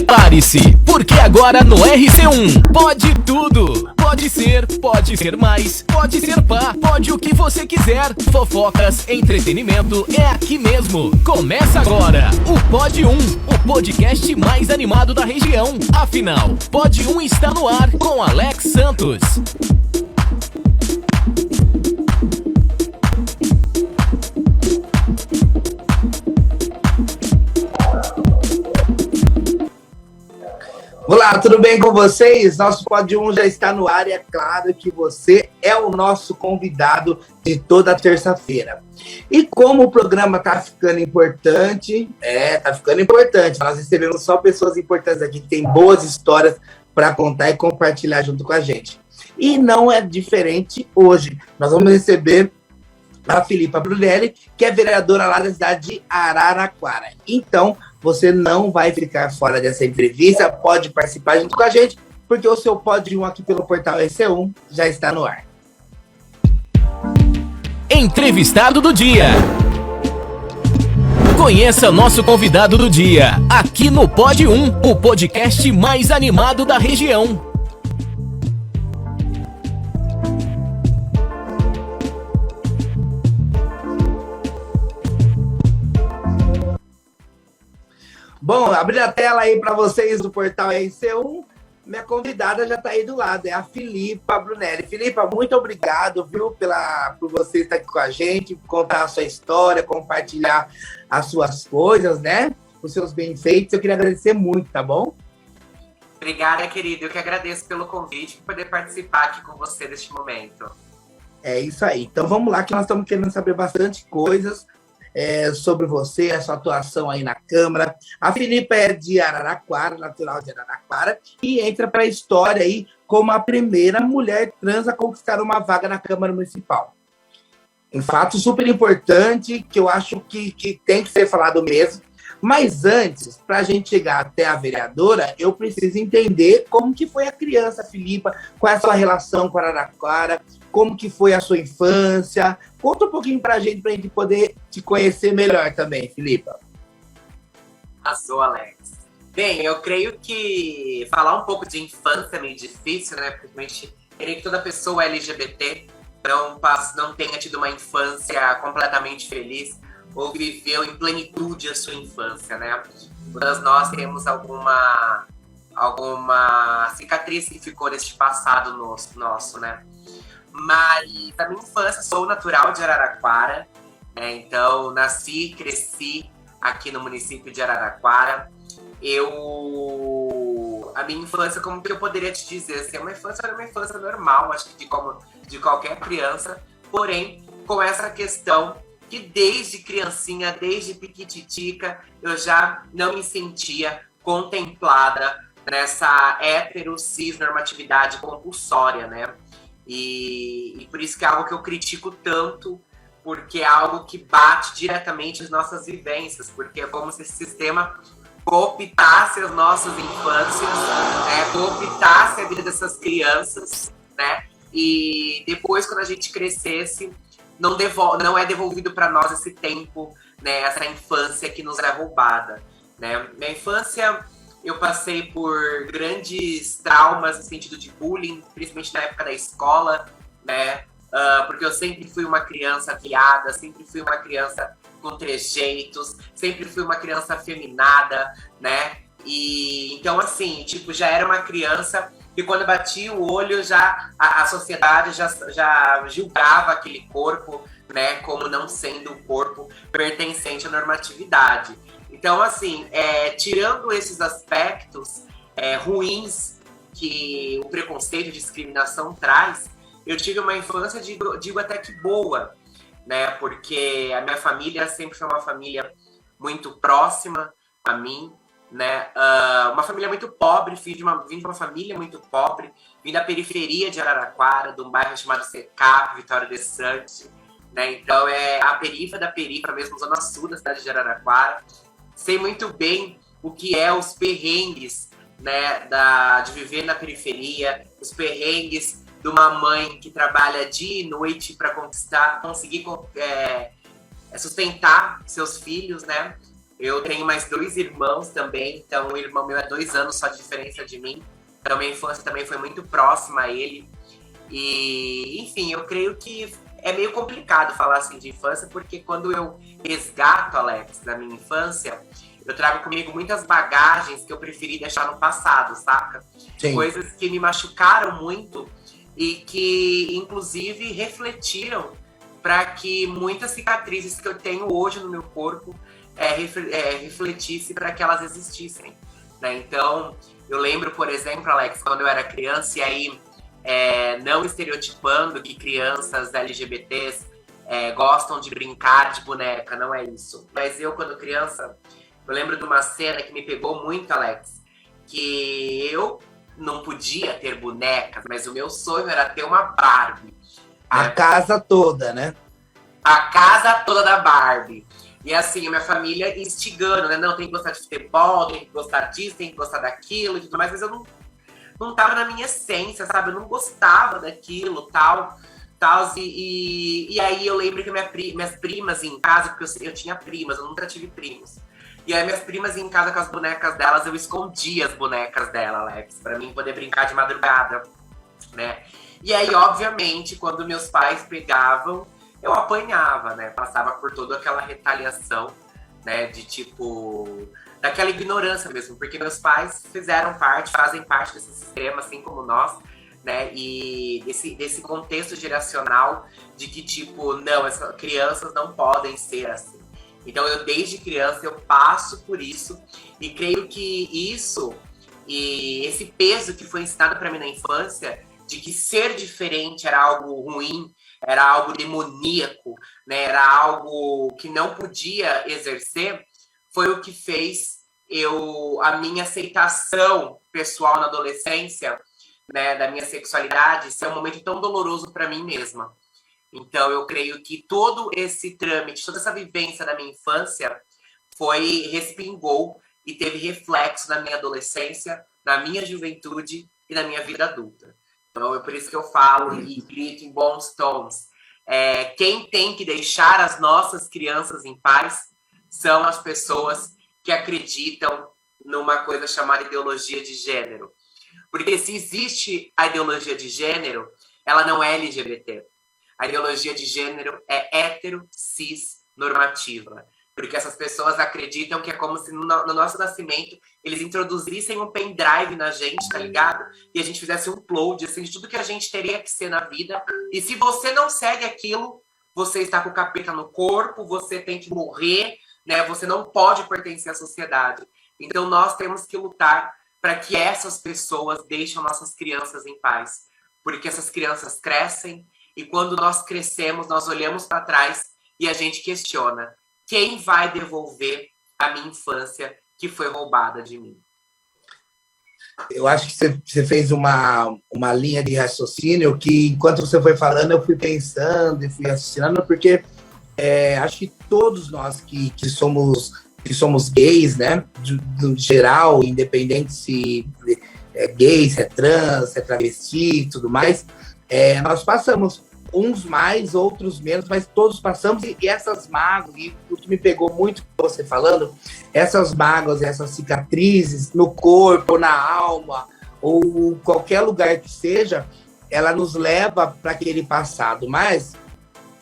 Prepare-se, porque agora no RC1 pode tudo. Pode ser mais, pode ser pá, pode o que você quiser. Fofocas, entretenimento é aqui mesmo. Começa agora o Pod 1, o podcast mais animado da região. Afinal, Pod 1 está no ar com Alex Santos. Olá, tudo bem com vocês? Nosso Pod 1 já está no ar e é claro que você é o nosso convidado de toda terça-feira. E como o programa tá ficando importante, nós recebemos só pessoas importantes aqui que têm boas histórias para contar e compartilhar junto com a gente. E não é diferente hoje. Nós vamos receber a Filipa Brunelli, que é vereadora lá da cidade de Araraquara. Então, você não vai ficar fora dessa entrevista, pode participar junto com a gente, porque o seu Pod 1 aqui pelo portal RC1 já está no ar. Entrevistado do dia. Conheça nosso convidado do dia, aqui no Pod 1, o podcast mais animado da região. Bom, abrindo a tela aí para vocês do portal RC1, minha convidada já está aí do lado, é a Filipa Brunelli. Filipa, muito obrigado, viu, por você estar aqui com a gente, contar a sua história, compartilhar as suas coisas, né? Os seus bem-feitos. Eu queria agradecer muito, tá bom? Obrigada, querido. Eu que agradeço pelo convite e poder participar aqui com você neste momento. É isso aí. Então vamos lá, que nós estamos querendo saber bastante coisas sobre você, a sua atuação aí na Câmara. A Filipa é de Araraquara, natural de Araraquara, e entra para a história aí como a primeira mulher trans a conquistar uma vaga na Câmara Municipal. Um fato super importante, que eu acho que tem que ser falado mesmo. Mas antes, para a gente chegar até a vereadora, eu preciso entender como que foi a criança, Filipa, qual é a sua relação com Araraquara, como que foi a sua infância. Conta um pouquinho para a gente poder te conhecer melhor também, Filipa. Arrasou, Alex. Bem, eu creio que falar um pouco de infância é meio difícil, né? Porque creio que toda pessoa LGBT não tenha tido uma infância completamente feliz ou viveu em plenitude a sua infância, né? Todas nós temos alguma cicatriz que ficou neste passado nosso, né? Mas a minha infância, sou natural de Araraquara, né? Então nasci, cresci aqui no município de Araraquara. A minha infância, como que eu poderia te dizer, assim, era uma infância normal, acho que de qualquer criança, porém com essa questão que desde criancinha, desde piquititica, eu já não me sentia contemplada nessa cis-normatividade compulsória, né? E por isso que é algo que eu critico tanto, porque é algo que bate diretamente as nossas vivências, porque é como se esse sistema cooptasse as nossas infâncias, né? Cooptasse a vida dessas crianças, né? E depois, quando a gente crescesse, não é devolvido para nós esse tempo, né, essa infância que nos é roubada, né? Minha infância, eu passei por grandes traumas no sentido de bullying, principalmente na época da escola, né? Porque eu sempre fui uma criança viada, sempre fui uma criança com trejeitos, sempre fui uma criança afeminada, né? E então, assim, já era uma criança que quando batia o olho, a sociedade já julgava aquele corpo, né, como não sendo um corpo pertencente à normatividade. Então, assim, tirando esses aspectos ruins que o preconceito e discriminação traz, eu tive uma infância, digo até que boa, né, porque a minha família sempre foi uma família muito próxima a mim, né? Uma família muito pobre, vim de uma família muito pobre, vim da periferia de Araraquara, de um bairro chamado Secap, Vitória de Santos, né? Então é a perifa da perifa, mesmo zona sul da cidade de Araraquara. Sei muito bem o que é os perrengues, né, de viver na periferia, os perrengues de uma mãe que trabalha dia e noite para conseguir sustentar seus filhos, né? Eu tenho mais 2 irmãos também, então o irmão meu é 2 anos só de diferença de mim. Então minha infância também foi muito próxima a ele. E, enfim, eu creio que é meio complicado falar assim de infância, porque quando eu resgato, Alex, da minha infância, eu trago comigo muitas bagagens que eu preferi deixar no passado, saca? Sim. Coisas que me machucaram muito e que, inclusive, refletiram para que muitas cicatrizes que eu tenho hoje no meu corpo refletissem para que elas existissem, né? Então, eu lembro, por exemplo, Alex, quando eu era criança, e aí não estereotipando que crianças LGBTs gostam de brincar de boneca, não é isso. Mas eu, quando criança, eu lembro de uma cena que me pegou muito, Alex, que eu não podia ter bonecas, mas o meu sonho era ter uma Barbie. A casa toda, né? A casa toda da Barbie. E assim, a minha família instigando, né? Não, tem que gostar de futebol, tem que gostar disso, tem que gostar daquilo e tudo mais, mas eu não tava na minha essência, sabe? Eu não gostava daquilo, tal. E aí eu lembro que minhas primas em casa, porque eu tinha primas, eu nunca tive primos. E aí minhas primas em casa com as bonecas delas, eu escondia as bonecas dela, Alex, pra mim poder brincar de madrugada, né? E aí, obviamente, quando meus pais pegavam, eu apanhava, né? Passava por toda aquela retaliação, né? De tipo, daquela ignorância mesmo, porque meus pais fazem parte desse sistema, assim como nós, né? E desse contexto geracional de que, tipo, não, essas crianças não podem ser assim. Então, eu, desde criança, eu passo por isso e creio que isso e esse peso que foi ensinado para mim na infância, de que ser diferente era algo ruim, era algo demoníaco, né? Era algo que não podia exercer, foi o que fez a minha aceitação pessoal na adolescência, né, da minha sexualidade, ser um momento tão doloroso para mim mesma. Então, eu creio que todo esse trâmite, toda essa vivência da minha infância respingou e teve reflexo na minha adolescência, na minha juventude e na minha vida adulta. Então, é por isso que eu falo e grito em bons tons. Quem tem que deixar as nossas crianças em paz são as pessoas que acreditam numa coisa chamada ideologia de gênero. Porque se existe a ideologia de gênero, ela não é LGBT. A ideologia de gênero é hétero, cis, normativa. Porque essas pessoas acreditam que é como se no nosso nascimento eles introduzissem um pendrive na gente, tá ligado? E a gente fizesse um upload, assim, de tudo que a gente teria que ser na vida. E se você não segue aquilo, você está com o capeta no corpo, você tem que morrer, né? Você não pode pertencer à sociedade. Então nós temos que lutar para que essas pessoas deixem nossas crianças em paz. Porque essas crianças crescem, e quando nós crescemos, nós olhamos para trás e a gente questiona: quem vai devolver a minha infância que foi roubada de mim? Eu acho que você fez uma linha de raciocínio que, enquanto você foi falando, eu fui pensando e fui raciocinando, porque acho que todos nós que somos gays, né, do geral, independente se é gay, se é trans, se é travesti e tudo mais, nós passamos, uns mais, outros menos, mas todos passamos, e essas mágoas, e o que me pegou muito você falando, essas mágoas, essas cicatrizes no corpo, na alma, ou qualquer lugar que seja, ela nos leva para aquele passado. Mas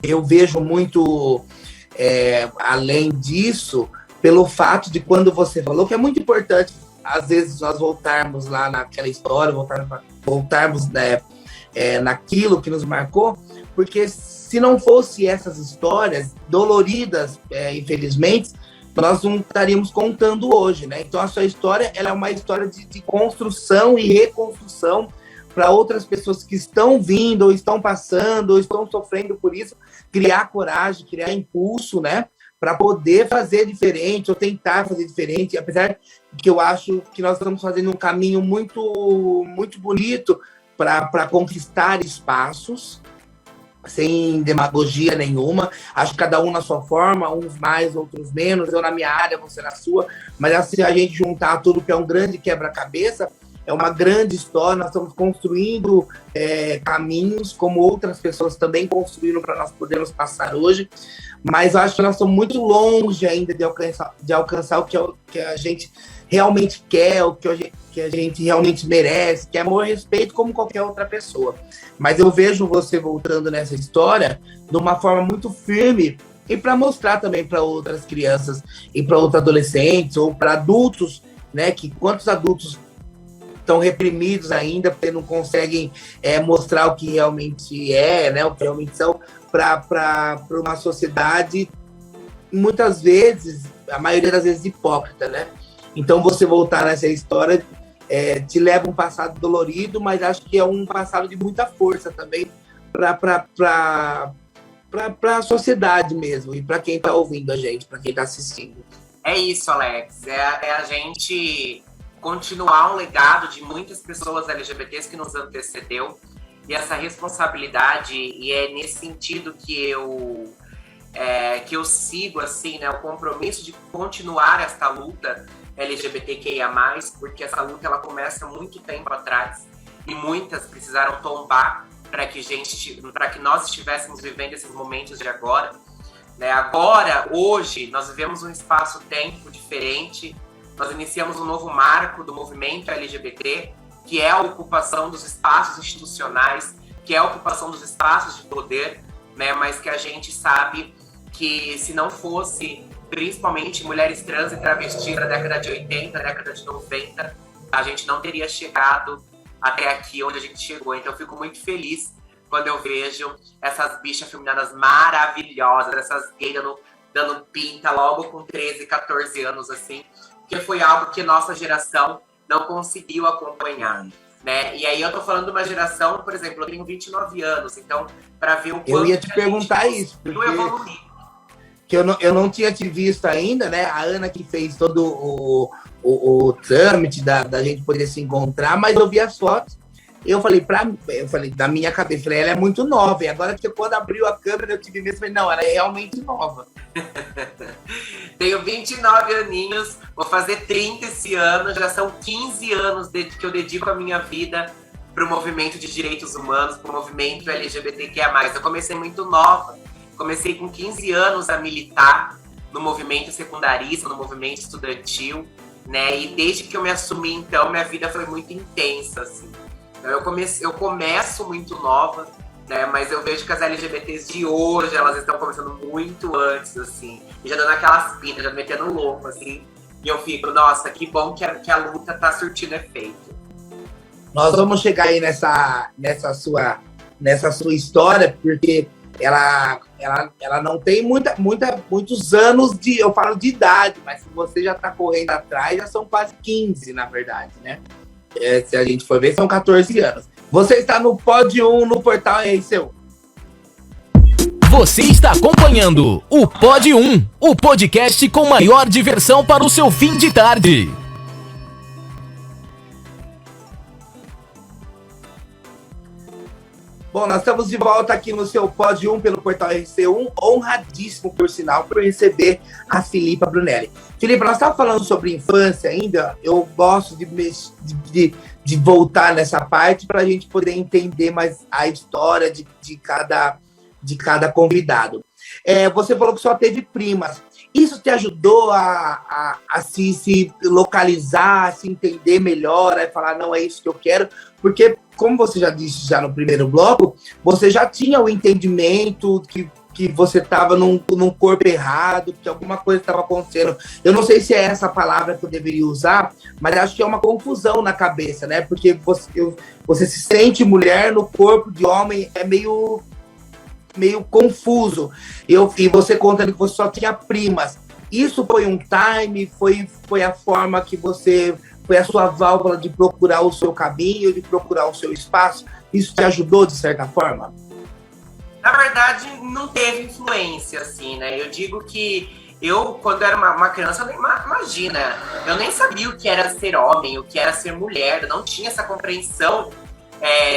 eu vejo muito, além disso, pelo fato de, quando você falou, que é muito importante, às vezes, nós voltarmos lá naquela história, voltarmos naquilo que nos marcou, porque se não fosse essas histórias doloridas, infelizmente, nós não estaríamos contando hoje, né? Então a sua história, ela é uma história de construção e reconstrução para outras pessoas que estão vindo, ou estão passando, ou estão sofrendo por isso, criar coragem, criar impulso, né? Para poder fazer diferente, ou tentar fazer diferente, apesar que eu acho que nós estamos fazendo um caminho muito, muito bonito para conquistar espaços, sem demagogia nenhuma. Acho que cada um na sua forma, uns mais, outros menos, eu na minha área, você na sua, mas assim, a gente juntar tudo, que é um grande quebra-cabeça, é uma grande história, nós estamos construindo caminhos, como outras pessoas também construíram para nós podermos passar hoje, mas eu acho que nós estamos muito longe ainda de alcançar o que a gente realmente quer, o que a gente realmente merece, que é amor e respeito como qualquer outra pessoa. Mas eu vejo você voltando nessa história de uma forma muito firme e para mostrar também para outras crianças e para outros adolescentes ou para adultos, né, que quantos adultos estão reprimidos ainda porque não conseguem mostrar o que realmente né, o que realmente são para uma sociedade muitas vezes, a maioria das vezes hipócrita, né? Então você voltar nessa história te leva um passado dolorido, mas acho que é um passado de muita força também para a sociedade mesmo, e para quem está ouvindo a gente, para quem está assistindo. É isso, Alex. É a gente continuar um legado de muitas pessoas LGBTs que nos antecedeu, e essa responsabilidade, e é nesse sentido que eu sigo, assim, né, o compromisso de continuar esta luta LGBTQIA+, porque essa luta ela começa muito tempo atrás, e muitas precisaram tombar para que nós estivéssemos vivendo esses momentos de agora. Né? Agora, hoje, nós vivemos um espaço-tempo diferente, nós iniciamos um novo marco do movimento LGBT, que é a ocupação dos espaços institucionais, que é a ocupação dos espaços de poder, né? Mas que a gente sabe que se não fosse, principalmente mulheres trans e travestis na década de 80, na década de 90, a gente não teria chegado até aqui onde a gente chegou. Então eu fico muito feliz quando eu vejo essas bichas feminadas maravilhosas, essas gays dando pinta logo com 13, 14 anos, assim, que foi algo que nossa geração não conseguiu acompanhar, né? E aí eu tô falando de uma geração, por exemplo, eu tenho 29 anos, então, para ver o quanto eu ia te perguntar isso, porque que eu não tinha te visto ainda, né? A Ana que fez todo o trâmite da gente poder se encontrar, mas eu vi as fotos. Eu falei, da minha cabeça, ela é muito nova. E agora que quando abriu a câmera, eu tive mesmo, falei, não, ela é realmente nova. Tenho 29 aninhos, vou fazer 30 esse ano, já são 15 anos que eu dedico a minha vida para o movimento de direitos humanos, para o movimento LGBTQIA+. Eu comecei muito nova, comecei com 15 anos a militar no movimento secundarista, no movimento estudantil, né? E desde que eu me assumi, então, minha vida foi muito intensa, assim. Eu começo muito nova, né? Mas eu vejo que as LGBTs de hoje, elas estão começando muito antes, assim. E já dando aquelas pintas, já metendo louco, assim. E eu fico, nossa, que bom que a luta tá surtindo efeito. Nós vamos chegar aí nessa sua história, porque ela não tem muitos anos eu falo de idade, mas se você já tá correndo atrás, já são quase 15, na verdade, né? Se a gente for ver, são 14 anos. Você está no Pod 1, no portal RC1. Você está acompanhando o Pod 1, o podcast com maior diversão para o seu fim de tarde. Bom, nós estamos de volta aqui no seu Pod 1 pelo portal RC1, honradíssimo, por sinal, por receber a Filipa Brunelli. Filipa, nós estávamos falando sobre infância ainda, eu gosto de voltar nessa parte para a gente poder entender mais a história de cada convidado. Você falou que só teve primas. Isso te ajudou a se localizar, a se entender melhor, a falar, não, é isso que eu quero? Porque, como você já disse já no primeiro bloco, você já tinha o entendimento que você estava num corpo errado, que alguma coisa estava acontecendo. Eu não sei se é essa palavra que eu deveria usar, mas acho que é uma confusão na cabeça, né? Porque você se sente mulher no corpo de homem, é meio confuso. E você conta que você só tinha primas. Isso foi um time? Foi a forma que você... Foi a sua válvula de procurar o seu caminho, de procurar o seu espaço? Isso te ajudou, de certa forma? Na verdade, não teve influência, assim, né? Eu digo que eu, quando era uma criança, imagina, eu nem sabia o que era ser homem, o que era ser mulher, eu não tinha essa compreensão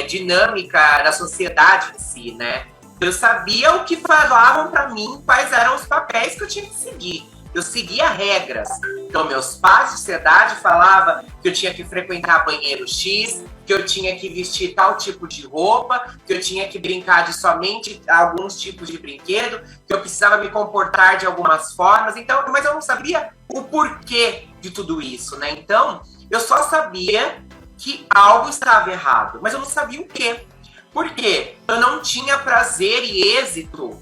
dinâmica da sociedade em si, né? Eu sabia o que falavam para mim, quais eram os papéis que eu tinha que seguir. Eu seguia regras, Então, meus pais, sociedade, falava que eu tinha que frequentar banheiro X, que eu tinha que vestir tal tipo de roupa, que eu tinha que brincar de somente alguns tipos de brinquedo, que eu precisava me comportar de algumas formas. Então, mas eu não sabia o porquê de tudo isso, né? Então, eu só sabia que algo estava errado, mas eu não sabia o quê. Por quê? Eu não tinha prazer e êxito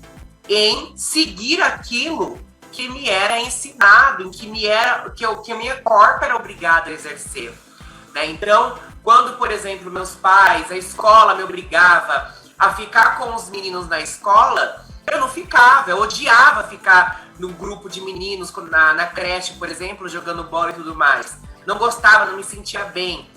em seguir aquilo que me era ensinado, que a minha corpo era obrigada a exercer, né? Então, quando, por exemplo, meus pais, a escola me obrigava a ficar com os meninos na escola, eu não ficava, eu odiava ficar num grupo de meninos na creche, por exemplo, jogando bola e tudo mais. Não gostava, não me sentia bem.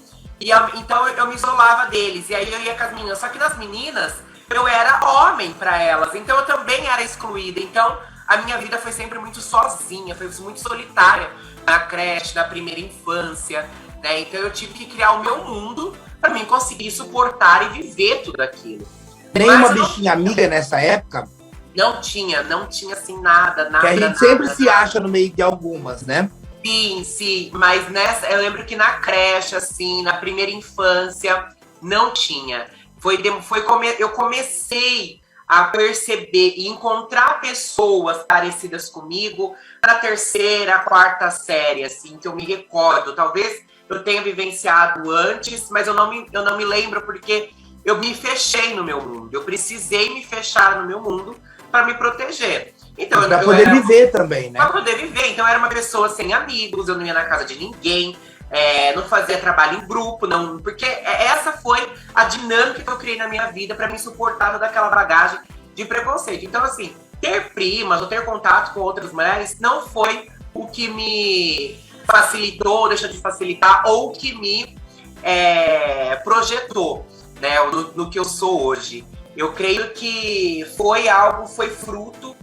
Então eu me isolava deles, e aí eu ia com as meninas. Só que nas meninas, eu era homem para elas, então eu também era excluída. Então a minha vida foi sempre muito sozinha, foi muito solitária na creche, na primeira infância, né? Então eu tive que criar o meu mundo para mim conseguir suportar e viver tudo aquilo. Nem uma bichinha amiga nessa época? Não tinha assim nada. Que a gente sempre se acha no meio de algumas, né? Sim, mas eu lembro que na creche, assim, na primeira infância, não tinha. Eu comecei a perceber e encontrar pessoas parecidas comigo na terceira, quarta série, assim, que eu me recordo. Talvez eu tenha vivenciado antes, mas eu não me lembro porque eu me fechei no meu mundo. Eu precisei me fechar no meu mundo para me proteger. Então, pra poder viver também, né? Pra poder viver. Então, eu era uma pessoa sem amigos, eu não ia na casa de ninguém, não fazia trabalho em grupo, não, porque essa foi a dinâmica que eu criei na minha vida para me suportar toda aquela bagagem de preconceito. Então, assim, ter primas ou ter contato com outras mulheres não foi o que me facilitou, deixou de facilitar, ou que me projetou, né, no que eu sou hoje. Eu creio que foi fruto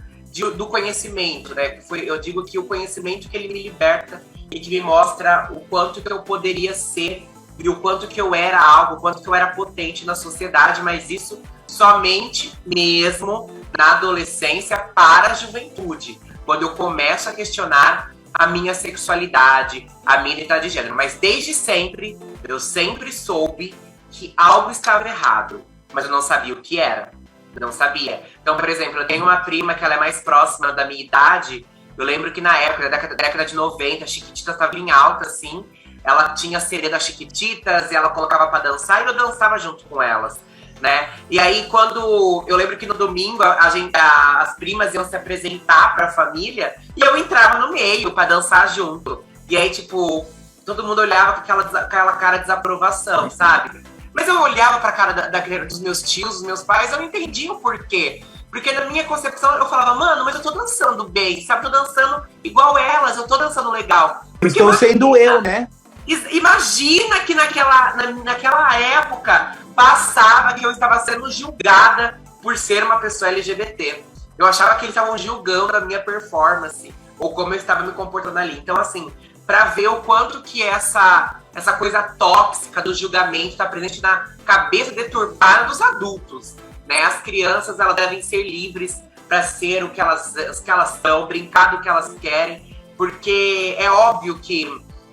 do conhecimento, né? Eu digo que o conhecimento que ele me liberta e que me mostra o quanto que eu poderia ser e o quanto que eu era algo, o quanto que eu era potente na sociedade, mas isso somente mesmo na adolescência para a juventude, quando eu começo a questionar a minha sexualidade, a minha identidade de gênero. Mas desde sempre, eu sempre soube que algo estava errado, mas eu não sabia o que era. Não sabia. Então, por exemplo, eu tenho uma prima que ela é mais próxima da minha idade. Eu lembro que na época, da década de 90, a Chiquititas estava em alta, assim. Ela tinha a CD das Chiquititas e ela colocava pra dançar e eu dançava junto com elas, né? E aí, eu lembro que no domingo as primas iam se apresentar pra família e eu entrava no meio pra dançar junto. E aí, tipo, todo mundo olhava com aquela cara de desaprovação, sabe? Mas eu olhava pra cara dos meus tios, dos meus pais, eu não entendia o porquê. Porque na minha concepção eu falava, mano, mas eu tô dançando bem, sabe? Tô dançando igual elas, eu tô dançando legal. Estou sendo eu, né? Imagina que naquela época passava que eu estava sendo julgada por ser uma pessoa LGBT. Eu achava que eles estavam julgando a minha performance, ou como eu estava me comportando ali. Então, assim, pra ver o quanto que essa coisa tóxica do julgamento está presente na cabeça deturpada dos adultos, né? As crianças, elas devem ser livres para ser o que elas são, brincar do que elas querem, porque é óbvio que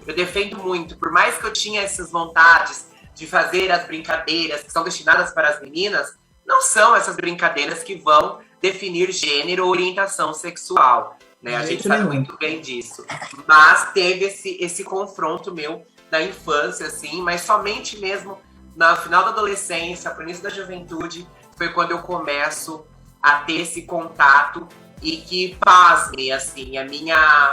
eu defendo muito, por mais que eu tinha essas vontades de fazer as brincadeiras que são destinadas para as meninas, não são essas brincadeiras que vão definir gênero ou orientação sexual, né? A gente sabe muito bem disso. Mas teve esse confronto meu na infância, assim, mas somente mesmo no final da adolescência, pro início da juventude, foi quando eu começo a ter esse contato e que, pasme, assim,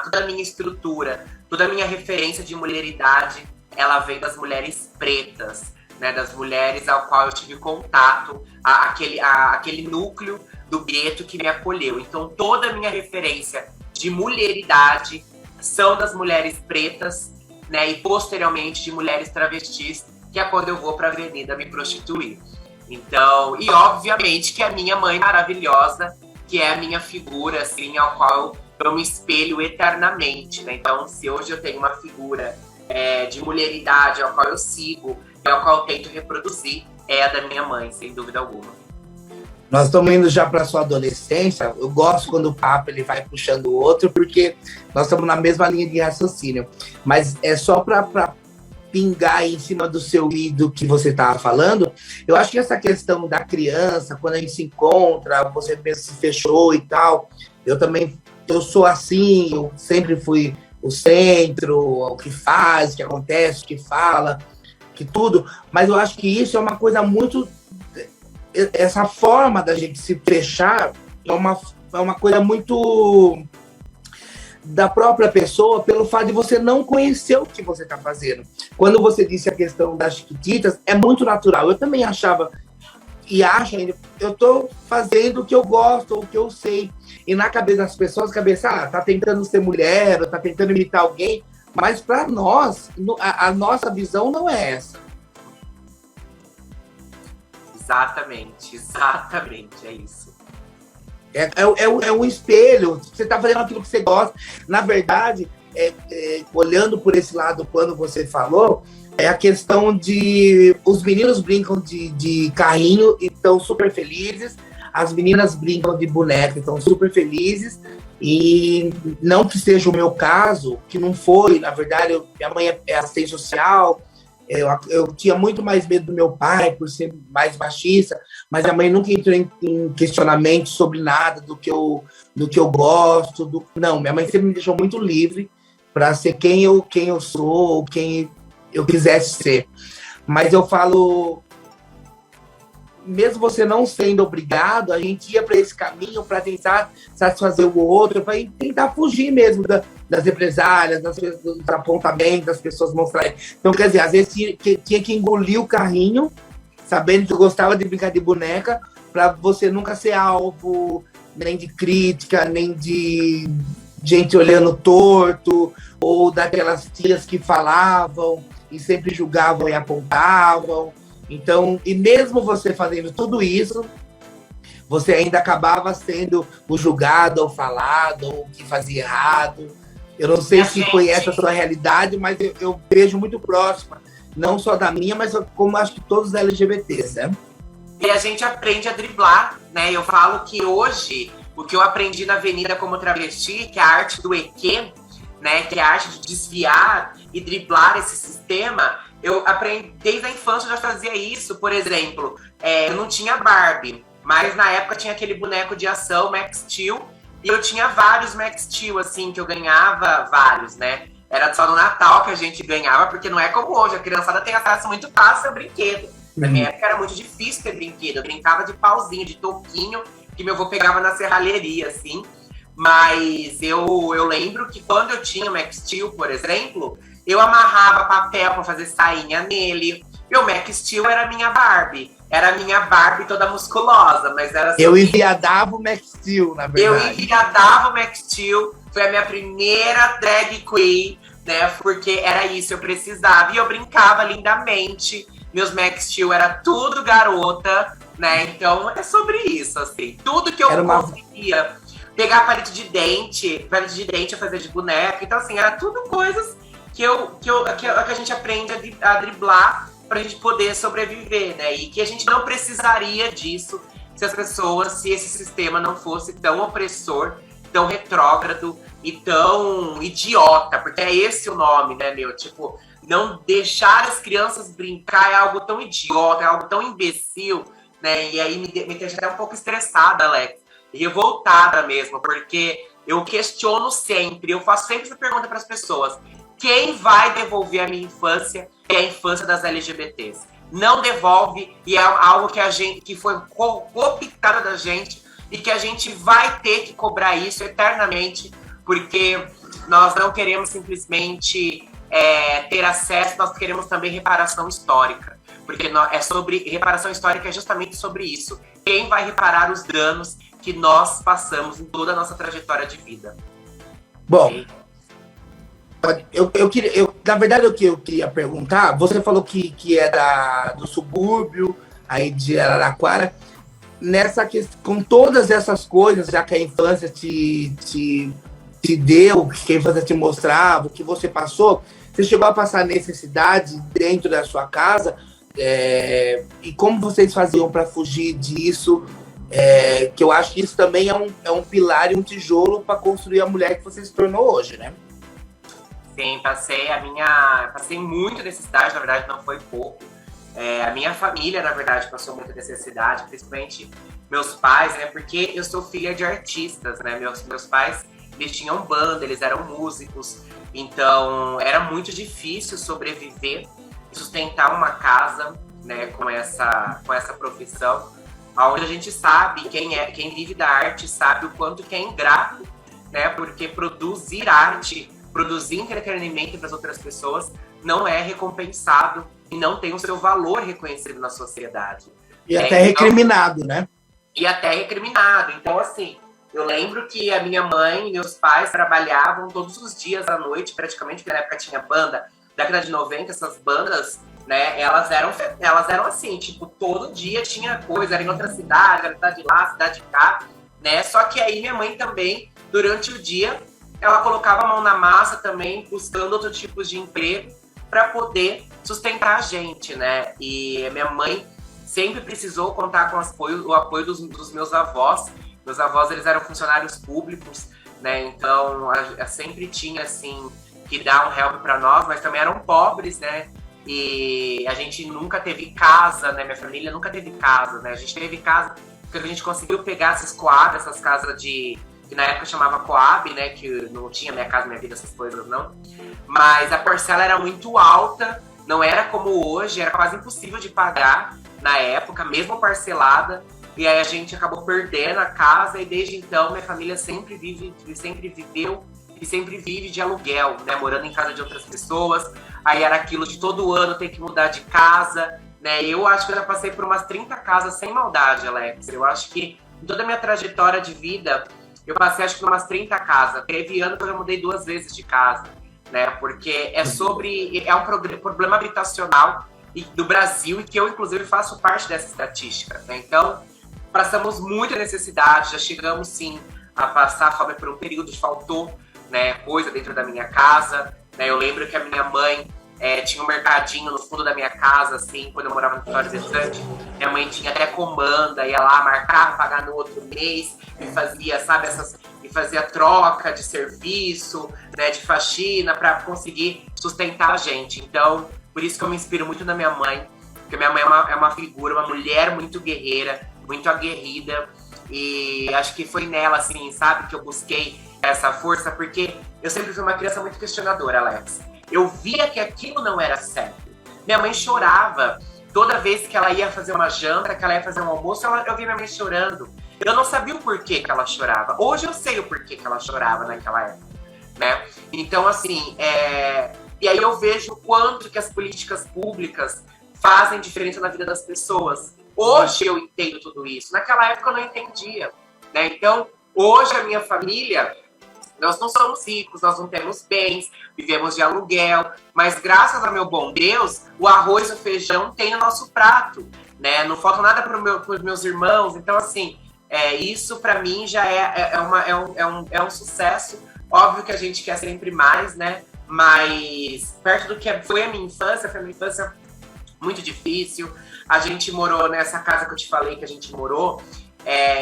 toda a minha estrutura, toda a minha referência de mulheridade, ela vem das mulheres pretas, né, das mulheres ao qual eu tive contato, aquele núcleo do gueto que me acolheu. Então, toda a minha referência de mulheridade são das mulheres pretas, né, e posteriormente de mulheres travestis, que é quando eu vou para a avenida me prostituir. Então, e obviamente que a minha mãe maravilhosa, que é a minha figura, assim, ao qual eu me espelho eternamente, né? Então, se hoje eu tenho uma figura de mulheridade ao qual eu sigo e ao qual eu tento reproduzir, é a da minha mãe, sem dúvida alguma. Nós estamos indo já para sua adolescência. Eu gosto quando o papo ele vai puxando o outro, porque nós estamos na mesma linha de raciocínio. Mas é só para pingar em cima do seu e do que você estava falando. Eu acho que essa questão da criança, quando a gente se encontra, você pensa se fechou e tal. Eu sou assim, eu sempre fui o centro, o que faz, o que acontece, o que fala, que tudo. Mas eu acho que isso é uma coisa muito... Essa forma da gente se fechar é uma coisa muito da própria pessoa, pelo fato de você não conhecer o que você está fazendo. Quando você disse a questão das Chiquititas, é muito natural. Eu também achava, e acho ainda, eu estou fazendo o que eu gosto, o que eu sei. E na cabeça das pessoas, tá tentando ser mulher, ou tá tentando imitar alguém, mas para nós, a nossa visão não é essa. Exatamente, é isso. É um espelho, você está fazendo aquilo que você gosta. Na verdade, olhando por esse lado, quando você falou, é a questão de... Os meninos brincam de carrinho e estão super felizes, as meninas brincam de boneca e estão super felizes, e não que seja o meu caso, que não foi, na verdade, minha mãe é assistente social. Eu tinha muito mais medo do meu pai, por ser mais machista, mas a mãe nunca entrou em questionamento sobre nada do que eu gosto. Não, minha mãe sempre me deixou muito livre para ser quem eu sou, quem eu quisesse ser. Mas eu falo, mesmo você não sendo obrigado, a gente ia para esse caminho para tentar satisfazer o outro, para tentar fugir mesmo das represálias, dos apontamentos, das pessoas mostrarem. Então, quer dizer, às vezes tinha que engolir o carrinho, sabendo que eu gostava de brincar de boneca, para você nunca ser alvo nem de crítica, nem de gente olhando torto, ou daquelas tias que falavam e sempre julgavam e apontavam. Então, e mesmo você fazendo tudo isso, você ainda acabava sendo o julgado, ou falado, ou que fazia errado. Eu não sei se foi essa a sua realidade, mas eu vejo muito próxima, não só da minha, mas como acho que todos os LGBTs, né? E a gente aprende a driblar, né? Eu falo que hoje, o que eu aprendi na Avenida como travesti, que é a arte do EQ, né? Que é a arte de desviar e driblar esse sistema, eu aprendi desde a infância, eu já fazia isso. Por exemplo, eu não tinha Barbie, mas na época tinha aquele boneco de ação, Max Steel, e eu tinha vários Max Steel, assim, que eu ganhava vários, né? Era só no Natal que a gente ganhava, porque não é como hoje, a criançada tem acesso muito fácil a brinquedo. Na minha época era muito difícil ter brinquedo, eu brincava de pauzinho, de toquinho, que meu avô pegava na serralheria, assim. Mas eu lembro que quando eu tinha o Max Steel, por exemplo, eu amarrava papel pra fazer sainha nele. Meu Max Steel era a minha Barbie. Era a minha Barbie toda musculosa, mas era... Eu enviadava o Max Steel, na verdade. Eu enviadava o Max Steel. Foi a minha primeira drag queen, né? Porque era isso, eu precisava. E eu brincava lindamente. Meus Max Steel era tudo garota, né? Então é sobre isso, assim. Tudo que eu conseguia. Pegar palito de dente a fazer de boneca. Então, assim, era tudo coisas que a gente aprende a driblar pra gente poder sobreviver, né? E que a gente não precisaria disso se esse sistema não fosse tão opressor, tão retrógrado e tão idiota, porque é esse o nome, né, meu? Tipo, não deixar as crianças brincar é algo tão idiota, é algo tão imbecil, né? E aí me deixa até um pouco estressada, Alex, e revoltada mesmo, porque eu questiono sempre, eu faço sempre essa pergunta para as pessoas: quem vai devolver a minha infância e a infância das LGBTs? Não devolve, e é algo que foi cooptado da gente e que a gente vai ter que cobrar isso eternamente, porque nós não queremos simplesmente ter acesso, nós queremos também reparação histórica, porque reparação histórica é justamente sobre isso. Quem vai reparar os danos que nós passamos em toda a nossa trajetória de vida? Bom, na verdade, o que eu queria perguntar, você falou que é do subúrbio, aí de Araraquara, com todas essas coisas, já que a infância te deu, que a infância te mostrava, o que você passou, você chegou a passar necessidade dentro da sua casa, e como vocês faziam para fugir disso? Que eu acho que isso também é um pilar e um tijolo para construir a mulher que você se tornou hoje, né? Sim, passei muito necessidade, na verdade não foi pouco. A minha família, na verdade, passou muita necessidade, principalmente meus pais, né? Porque eu sou filha de artistas, né? Meus pais, eles tinham banda, eles eram músicos, então era muito difícil sobreviver e sustentar uma casa, né? Com essa profissão, onde a gente sabe, quem vive da arte sabe o quanto que é ingrato, né? Porque produzir arte, produzir entretenimento para as outras pessoas não é recompensado e não tem o seu valor reconhecido na sociedade. E até recriminado, né? E até recriminado. Então, assim, eu lembro que a minha mãe e meus pais trabalhavam todos os dias à noite, praticamente, porque na época tinha banda. Década de 90, essas bandas, né, elas eram assim, tipo, todo dia tinha coisa, era em outra cidade, era cidade lá, cidade cá, né? Só que aí minha mãe também, durante o dia, ela colocava a mão na massa também, buscando outros tipos de emprego para poder sustentar a gente, né? E minha mãe sempre precisou contar com o apoio dos meus avós. Meus avós, eles eram funcionários públicos, né? Então, sempre tinha, assim, que dar um help para nós, mas também eram pobres, né? E a gente nunca teve casa, né? Minha família nunca teve casa, né? A gente teve casa porque a gente conseguiu pegar essas Coab, essas casas que na época chamava Coab, né? Que não tinha Minha Casa Minha Vida, essas coisas, não. Mas a parcela era muito alta, não era como hoje, era quase impossível de pagar na época, mesmo parcelada. E aí a gente acabou perdendo a casa e desde então minha família sempre viveu e sempre vive de aluguel, né? Morando em casa de outras pessoas. Aí era aquilo de todo ano ter que mudar de casa, né? Eu acho que eu já passei por umas 30 casas sem maldade, Alex. Eu acho que em toda a minha trajetória de vida, eu passei acho que umas 30 casas. Teve ano que eu já mudei 2 vezes de casa, né? Porque é um problema habitacional do Brasil e que eu, inclusive, faço parte dessa estatística, né? Então, passamos muita necessidade, já chegamos, sim, a passar fome por um período, faltou, né, coisa dentro da minha casa, né? Eu lembro que a minha mãe tinha um mercadinho no fundo da minha casa, assim, quando eu morava no Vitória Desante. Minha mãe tinha até comanda, ia lá marcar, pagar no outro mês, e fazia, sabe, e fazia troca de serviço, né, de faxina, para conseguir sustentar a gente. Então, por isso que eu me inspiro muito na minha mãe, porque minha mãe é uma figura, uma mulher muito guerreira, muito aguerrida, e acho que foi nela, assim, sabe, que eu busquei essa força, porque eu sempre fui uma criança muito questionadora, Alex. Eu via que aquilo não era certo. Minha mãe chorava toda vez que ela ia fazer uma janta, que ela ia fazer um almoço, eu via minha mãe chorando. Eu não sabia o porquê que ela chorava. Hoje eu sei o porquê que ela chorava naquela época, né? Então, assim, e aí eu vejo o quanto que as políticas públicas fazem diferença na vida das pessoas. Hoje eu entendo tudo isso. Naquela época eu não entendia, né? Então, hoje a minha família, nós não somos ricos, nós não temos bens, vivemos de aluguel, mas graças ao meu bom Deus, o arroz e o feijão tem no nosso prato, né? Não falta nada para os meus irmãos. Então, assim, isso para mim já é um sucesso. Óbvio que a gente quer sempre mais, né? Mas perto do que foi a minha infância, muito difícil. A gente morou nessa casa que eu te falei que a gente morou.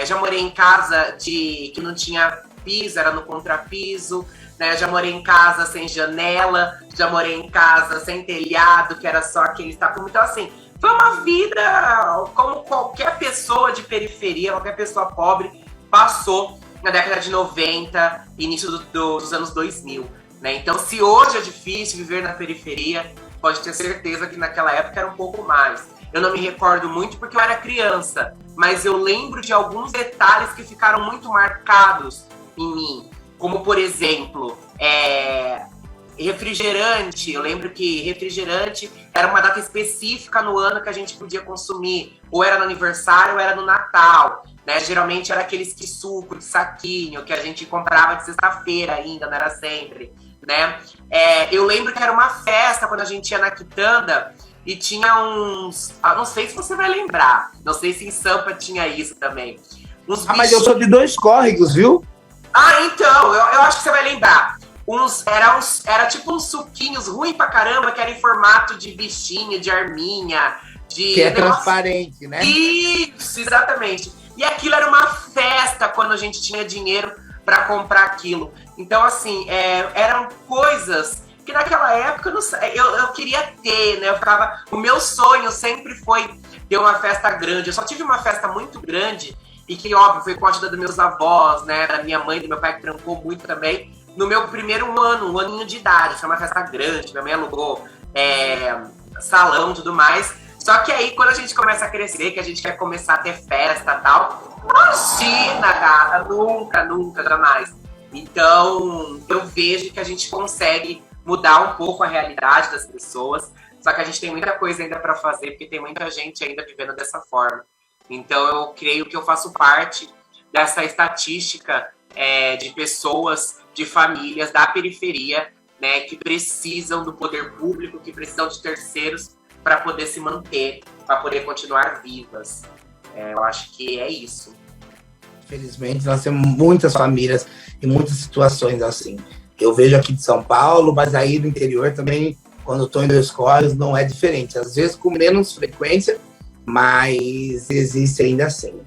Já morei em casa que não tinha piso, era no contrapiso, né? Já morei em casa sem janela, já morei em casa sem telhado, que era só aquele tapume. Então, assim, foi uma vida como qualquer pessoa de periferia, qualquer pessoa pobre passou na década de 90, início dos anos 2000, né? Então, se hoje é difícil viver na periferia, pode ter certeza que naquela época era um pouco mais. Eu não me recordo muito porque eu era criança, mas eu lembro de alguns detalhes que ficaram muito marcados em mim. Como, por exemplo, refrigerante. Eu lembro que refrigerante era uma data específica no ano que a gente podia consumir. Ou era no aniversário ou era no Natal, né? Geralmente era aqueles que suco de saquinho que a gente comprava de sexta-feira ainda, não era sempre, né? Eu lembro que era uma festa quando a gente ia na quitanda e tinha uns... não sei se você vai lembrar. Não sei se em Sampa tinha isso também. Mas eu sou de 2 córregos, viu? Então, eu acho que você vai lembrar. Era tipo uns suquinhos ruins pra caramba, que era em formato de bichinho, de arminha, que é transparente, né? Isso, exatamente. E aquilo era uma festa quando a gente tinha dinheiro para comprar aquilo. Então, assim, eram coisas que naquela época eu queria ter, né? O meu sonho sempre foi ter uma festa grande. Eu só tive uma festa muito grande e que, óbvio, foi com a ajuda dos meus avós, né? Da minha mãe e do meu pai, que trancou muito também. No meu primeiro ano, um aninho de idade. Foi uma festa grande, minha mãe alugou salão e tudo mais. Só que aí, quando a gente começa a crescer, que a gente quer começar a ter festa e tal, imagina, gata, nunca, jamais. Então, eu vejo que a gente consegue mudar um pouco a realidade das pessoas, só que a gente tem muita coisa ainda para fazer, porque tem muita gente ainda vivendo dessa forma. Então, eu creio que eu faço parte dessa estatística de pessoas, de famílias da periferia, né, que precisam do poder público, que precisam de terceiros para poder se manter, para poder continuar vivas. Eu acho que é isso. Infelizmente, nós temos muitas famílias e muitas situações assim. Eu vejo aqui de São Paulo, mas aí no interior também, quando estou indo às escolas, não é diferente. Às vezes com menos frequência, mas existe ainda assim.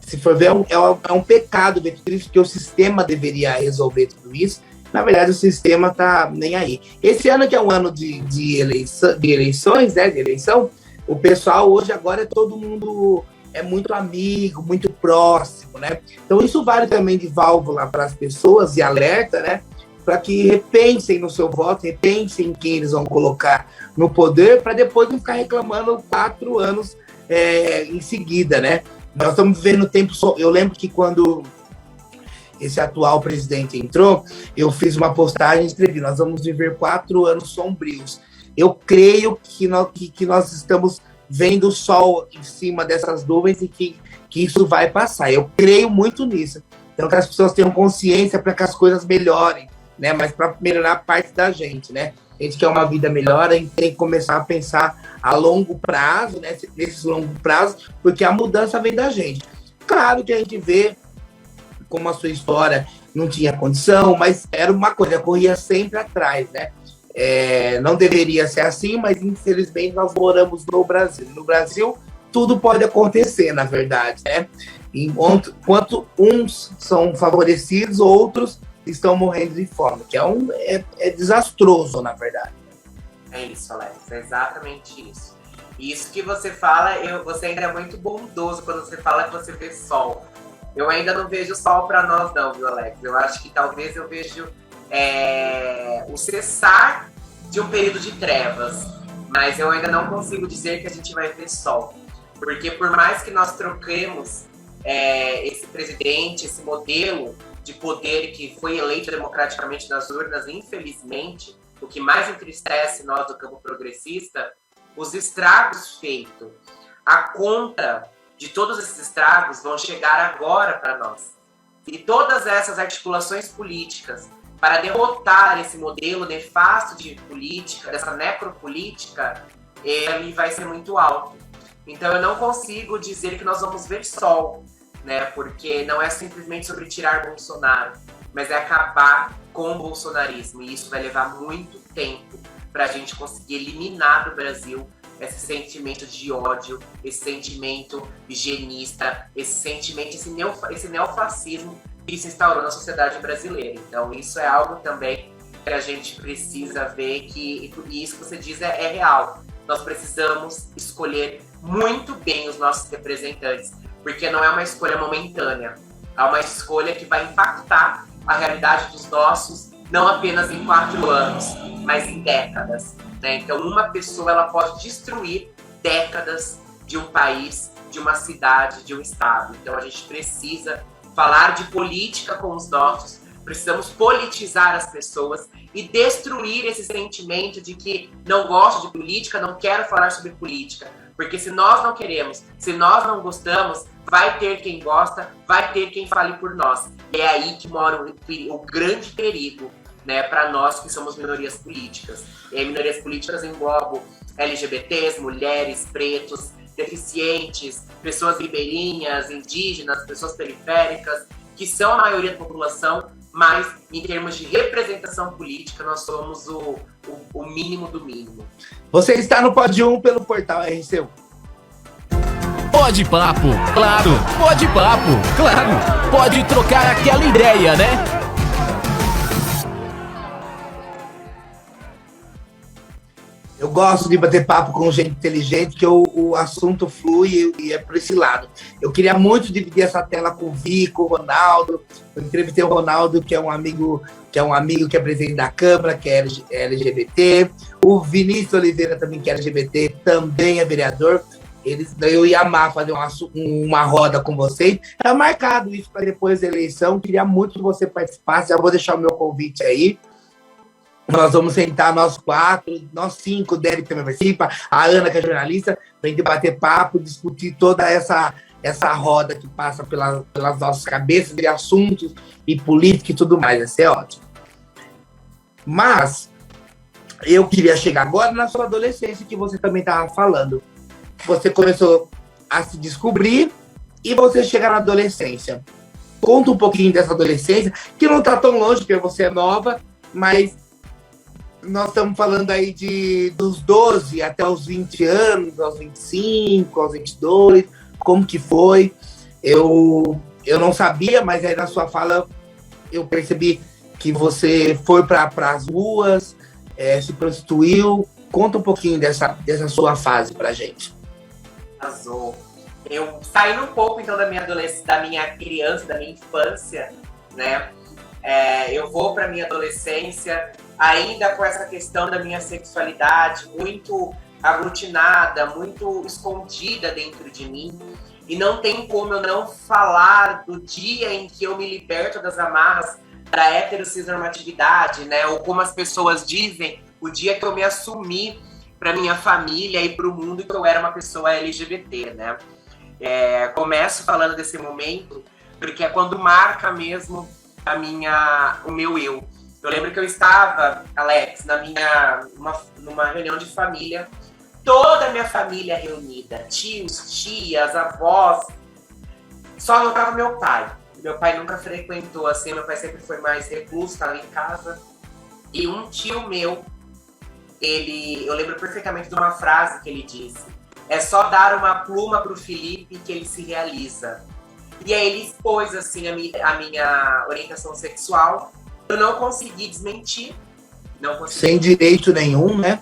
Se for ver, é um pecado ver tudo isso, que o sistema deveria resolver tudo isso. Na verdade, o sistema tá nem aí. Esse ano que é um ano de eleições, né? De eleição, o pessoal hoje agora todo mundo é muito amigo, muito próximo, né? Então isso vale também de válvula para as pessoas e alerta, né? Para que repensem no seu voto, repensem em quem eles vão colocar no poder, para depois não ficar reclamando 4 anos em seguida, né? Nós estamos vivendo tempo. Eu lembro que quando esse atual presidente entrou, eu fiz uma postagem e escrevi: nós vamos viver 4 anos sombrios. Eu creio que nós estamos vendo o sol em cima dessas nuvens e que isso vai passar. Eu creio muito nisso. Então, que as pessoas tenham consciência para que as coisas melhorem, né? Mas para melhorar a parte da gente, né? A gente quer uma vida melhor, a gente tem que começar a pensar a longo prazo, né? Nesses longos prazos, porque a mudança vem da gente. Claro que a gente vê como a sua história não tinha condição, mas era uma coisa, corria sempre atrás, né? Não deveria ser assim, mas infelizmente nós moramos no Brasil. No Brasil, tudo pode acontecer, na verdade, né? Enquanto uns são favorecidos, outros estão morrendo de fome, que é desastroso, na verdade. É isso, Alex, é exatamente isso. E isso que você fala, você ainda é muito bondoso quando você fala que você vê sol. Eu ainda não vejo sol para nós não, viu, Alex? Eu acho que talvez eu vejo o cessar de um período de trevas, mas eu ainda não consigo dizer que a gente vai ver sol. Porque por mais que nós troquemos esse presidente, esse modelo de poder que foi eleito democraticamente nas urnas, infelizmente, o que mais entristece nós do campo progressista, os estragos feitos, a conta de todos esses estragos vão chegar agora para nós. E todas essas articulações políticas para derrotar esse modelo nefasto de política, dessa necropolítica, ele vai ser muito alto. Então eu não consigo dizer que nós vamos ver sol, né? Porque não é simplesmente sobre tirar Bolsonaro, mas é acabar com o bolsonarismo. E isso vai levar muito tempo para a gente conseguir eliminar do Brasil esse sentimento de ódio, esse sentimento higienista, esse sentimento, esse neofascismo que se instaurou na sociedade brasileira. Então isso é algo também que a gente precisa ver, e isso que você diz é real. Nós precisamos escolher muito bem os nossos representantes, porque não é uma escolha momentânea, é uma escolha que vai impactar a realidade dos nossos, não apenas em 4 anos, mas em décadas, né? Então uma pessoa ela pode destruir décadas de um país, de uma cidade, de um estado. Então a gente precisa falar de política com os nossos, precisamos politizar as pessoas e destruir esse sentimento de que não gosto de política, não quero falar sobre política. Porque se nós não queremos, se nós não gostamos, vai ter quem gosta, vai ter quem fale por nós. E é aí que mora o grande perigo, né, para nós que somos minorias políticas. E minorias políticas englobam LGBTs, mulheres, pretos, deficientes, pessoas ribeirinhas, indígenas, pessoas periféricas, que são a maioria da população, mas em termos de representação política, nós somos o mínimo do mínimo. Você está no Pod 1 pelo portal RC1. Pode papo, claro. Pode papo, claro. Pode trocar aquela ideia, né? Eu gosto de bater papo com gente inteligente, que o assunto flui e é por esse lado. Eu queria muito dividir essa tela com o Vi, com o Ronaldo. Eu entrevistei o Ronaldo, que é um amigo que é presidente da Câmara, que é LGBT. O Vinícius Oliveira também, que é LGBT, também é vereador. Eu ia amar fazer uma roda com vocês. Tá marcado isso para depois da eleição. Queria muito que você participasse. Já vou deixar o meu convite aí. Nós vamos sentar, nós 4, nós 5, Derek também participa, a Ana, que é jornalista, para a gente bater papo, discutir toda essa roda que passa pelas nossas cabeças de assuntos e política e tudo mais. Vai ser ótimo. Mas eu queria chegar agora na sua adolescência, que você também estava falando. Você começou a se descobrir e você chega na adolescência. Conta um pouquinho dessa adolescência, que não está tão longe, porque você é nova, mas nós estamos falando aí dos 12 até os 20 anos, aos 25, aos 22, como que foi? Eu não sabia, mas aí na sua fala eu percebi que você foi para as ruas, se prostituiu. Conta um pouquinho dessa sua fase pra gente. Arrasou. Eu saindo um pouco então da minha adolescência, da minha criança, da minha infância, né? Eu vou para minha adolescência ainda com essa questão da minha sexualidade muito aglutinada, muito escondida dentro de mim. E não tem como eu não falar do dia em que eu me liberto das amarras da heterossexualidade, né? Ou como as pessoas dizem, o dia que eu me assumi para minha família e para o mundo que eu era uma pessoa LGBT, né? Começo falando desse momento porque é quando marca mesmo o meu eu. Eu lembro que eu estava, Alex, numa reunião de família, toda a minha família reunida, tios, tias, avós, só não estava meu pai. Meu pai nunca frequentou assim, meu pai sempre foi mais recluso, estava em casa. E um tio meu, eu lembro perfeitamente de uma frase que ele disse: é só dar uma pluma para o Felipe que ele se realiza. E aí ele expôs assim, a minha orientação sexual. Eu não consegui desmentir. Sem direito nenhum, né?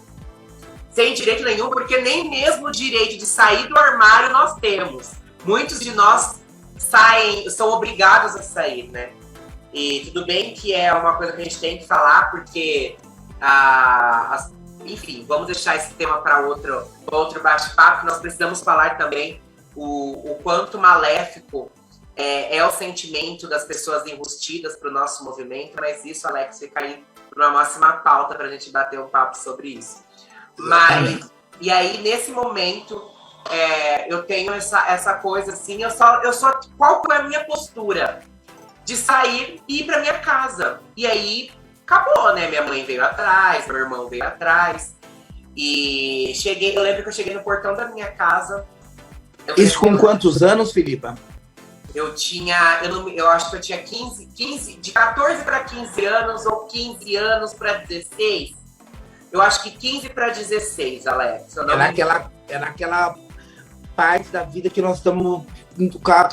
Sem direito nenhum, porque nem mesmo o direito de sair do armário nós temos. Muitos de nós são obrigados a sair, né? E tudo bem que é uma coisa que a gente tem que falar, porque enfim, vamos deixar esse tema para outro bate-papo. Nós precisamos falar também o quanto maléfico é o sentimento das pessoas enrustidas para o nosso movimento, mas isso, Alex, fica aí para uma próxima pauta para a gente bater um papo sobre isso. Mas, e aí, nesse momento, eu tenho essa coisa assim, qual foi a minha postura? De sair e ir para minha casa. E aí, acabou, né? Minha mãe veio atrás, meu irmão veio atrás. E eu lembro que eu cheguei no portão da minha casa. Isso com quantos anos, Filipa? Eu acho que eu tinha 15, de 14 para 15 anos ou 15 anos para 16. Eu acho que 15 para 16, Alex. É naquela parte da vida que nós estamos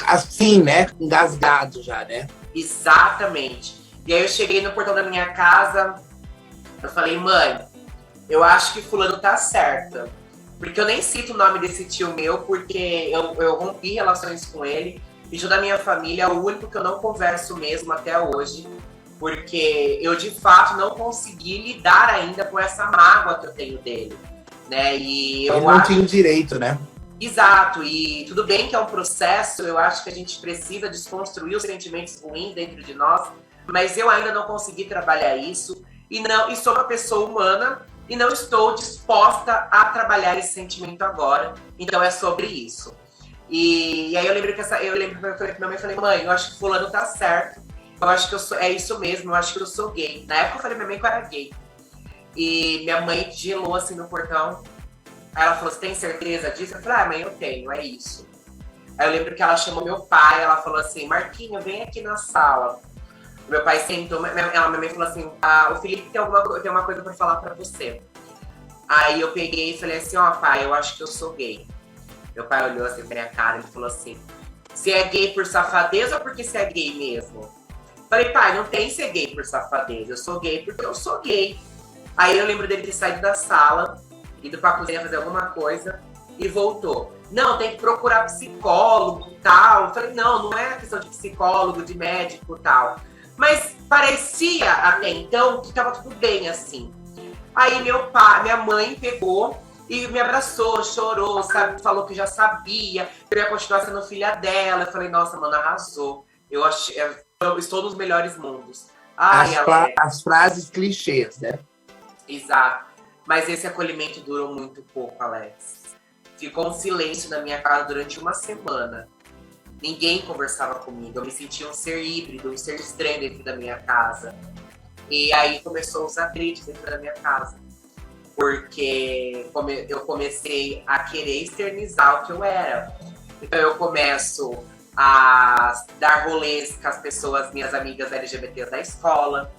assim, né? Engasgados já, né? Exatamente. E aí eu cheguei no portão da minha casa, eu falei: mãe, eu acho que fulano tá certa. Porque eu nem cito o nome desse tio meu, porque eu rompi relações com ele. E da minha família é o único que eu não converso mesmo até hoje, porque eu de fato não consegui lidar ainda com essa mágoa que eu tenho dele, né? E eu não tinha direito, né? Exato, e tudo bem que é um processo, eu acho que a gente precisa desconstruir os sentimentos ruins dentro de nós, mas eu ainda não consegui trabalhar isso, e sou uma pessoa humana e não estou disposta a trabalhar esse sentimento agora, então é sobre isso. E aí eu lembro que eu falei pra minha mãe, falei: mãe, eu acho que fulano tá certo, eu acho que é isso mesmo, eu acho que eu sou gay. Na época eu falei pra minha mãe que eu era gay. E minha mãe gelou assim no portão, aí ela falou: você tem certeza disso? Eu falei: mãe, eu tenho, é isso. Aí eu lembro que ela chamou meu pai, ela falou assim: Marquinho, vem aqui na sala. Meu pai sentou, minha mãe falou assim: o Felipe tem uma coisa pra falar pra você. Aí eu peguei e falei assim: pai, eu acho que eu sou gay. Meu pai olhou assim pra minha cara e falou assim: você é gay por safadeza ou porque você é gay mesmo? Falei, pai, não tem ser gay por safadeza. Eu sou gay porque eu sou gay. Aí eu lembro dele ter saído da sala, ido pra cozinha fazer alguma coisa e voltou. Não, tem que procurar psicólogo e tal. Eu falei, não é questão de psicólogo, de médico e tal. Mas parecia até então que tava tudo bem assim. Aí minha mãe pegou e me abraçou, chorou, sabe? Falou que já sabia, que eu ia continuar sendo filha dela. Eu falei, nossa, mano, arrasou. Eu estou nos melhores mundos. As frases clichês, né? Exato. Mas esse acolhimento durou muito pouco, Alex. Ficou um silêncio na minha casa durante uma semana. Ninguém conversava comigo. Eu me sentia um ser híbrido, um ser estranho dentro da minha casa. E aí começou os atritos dentro da minha casa. Porque eu comecei a querer externizar o que eu era. Então eu começo a dar rolês com as pessoas, minhas amigas LGBTs da escola.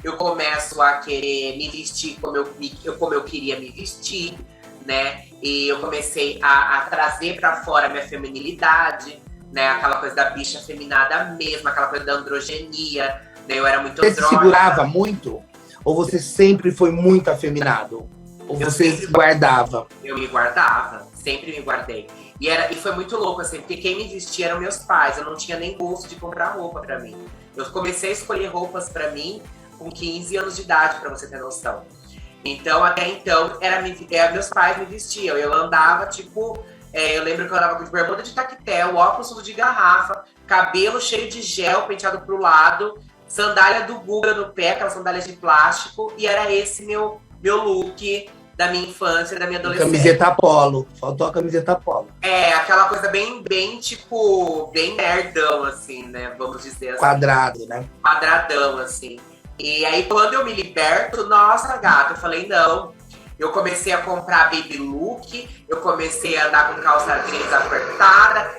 Eu começo a querer me vestir como eu queria me vestir, né? E eu comecei a trazer pra fora a minha feminilidade, né? Aquela coisa da bicha feminada mesmo, aquela coisa da androgenia, né? Eu era muito andrógena. Você se segurava muito? Ou você sempre foi muito afeminado? Ou você se guardava? Eu me guardava, sempre me guardei. E foi muito louco, assim, porque quem me vestia eram meus pais. Eu não tinha nem gosto de comprar roupa pra mim. Eu comecei a escolher roupas pra mim com 15 anos de idade, pra você ter noção. Então, até então, meus pais me vestiam. Eu andava, tipo... eu lembro que eu andava com bermuda de tactel, óculos fundo de garrafa, cabelo cheio de gel, penteado pro lado, sandália do Guga no pé, aquelas sandálias de plástico. E era esse meu look da minha infância, da minha adolescência. Camiseta polo. Faltou a camiseta polo. Aquela coisa bem, tipo, bem nerdão, assim, né? Vamos dizer assim. Quadrado, né? Quadradão, assim. E aí, quando eu me liberto, nossa, gata, eu falei, não. Eu comecei a comprar baby look, eu comecei a andar com calça jeans apertada,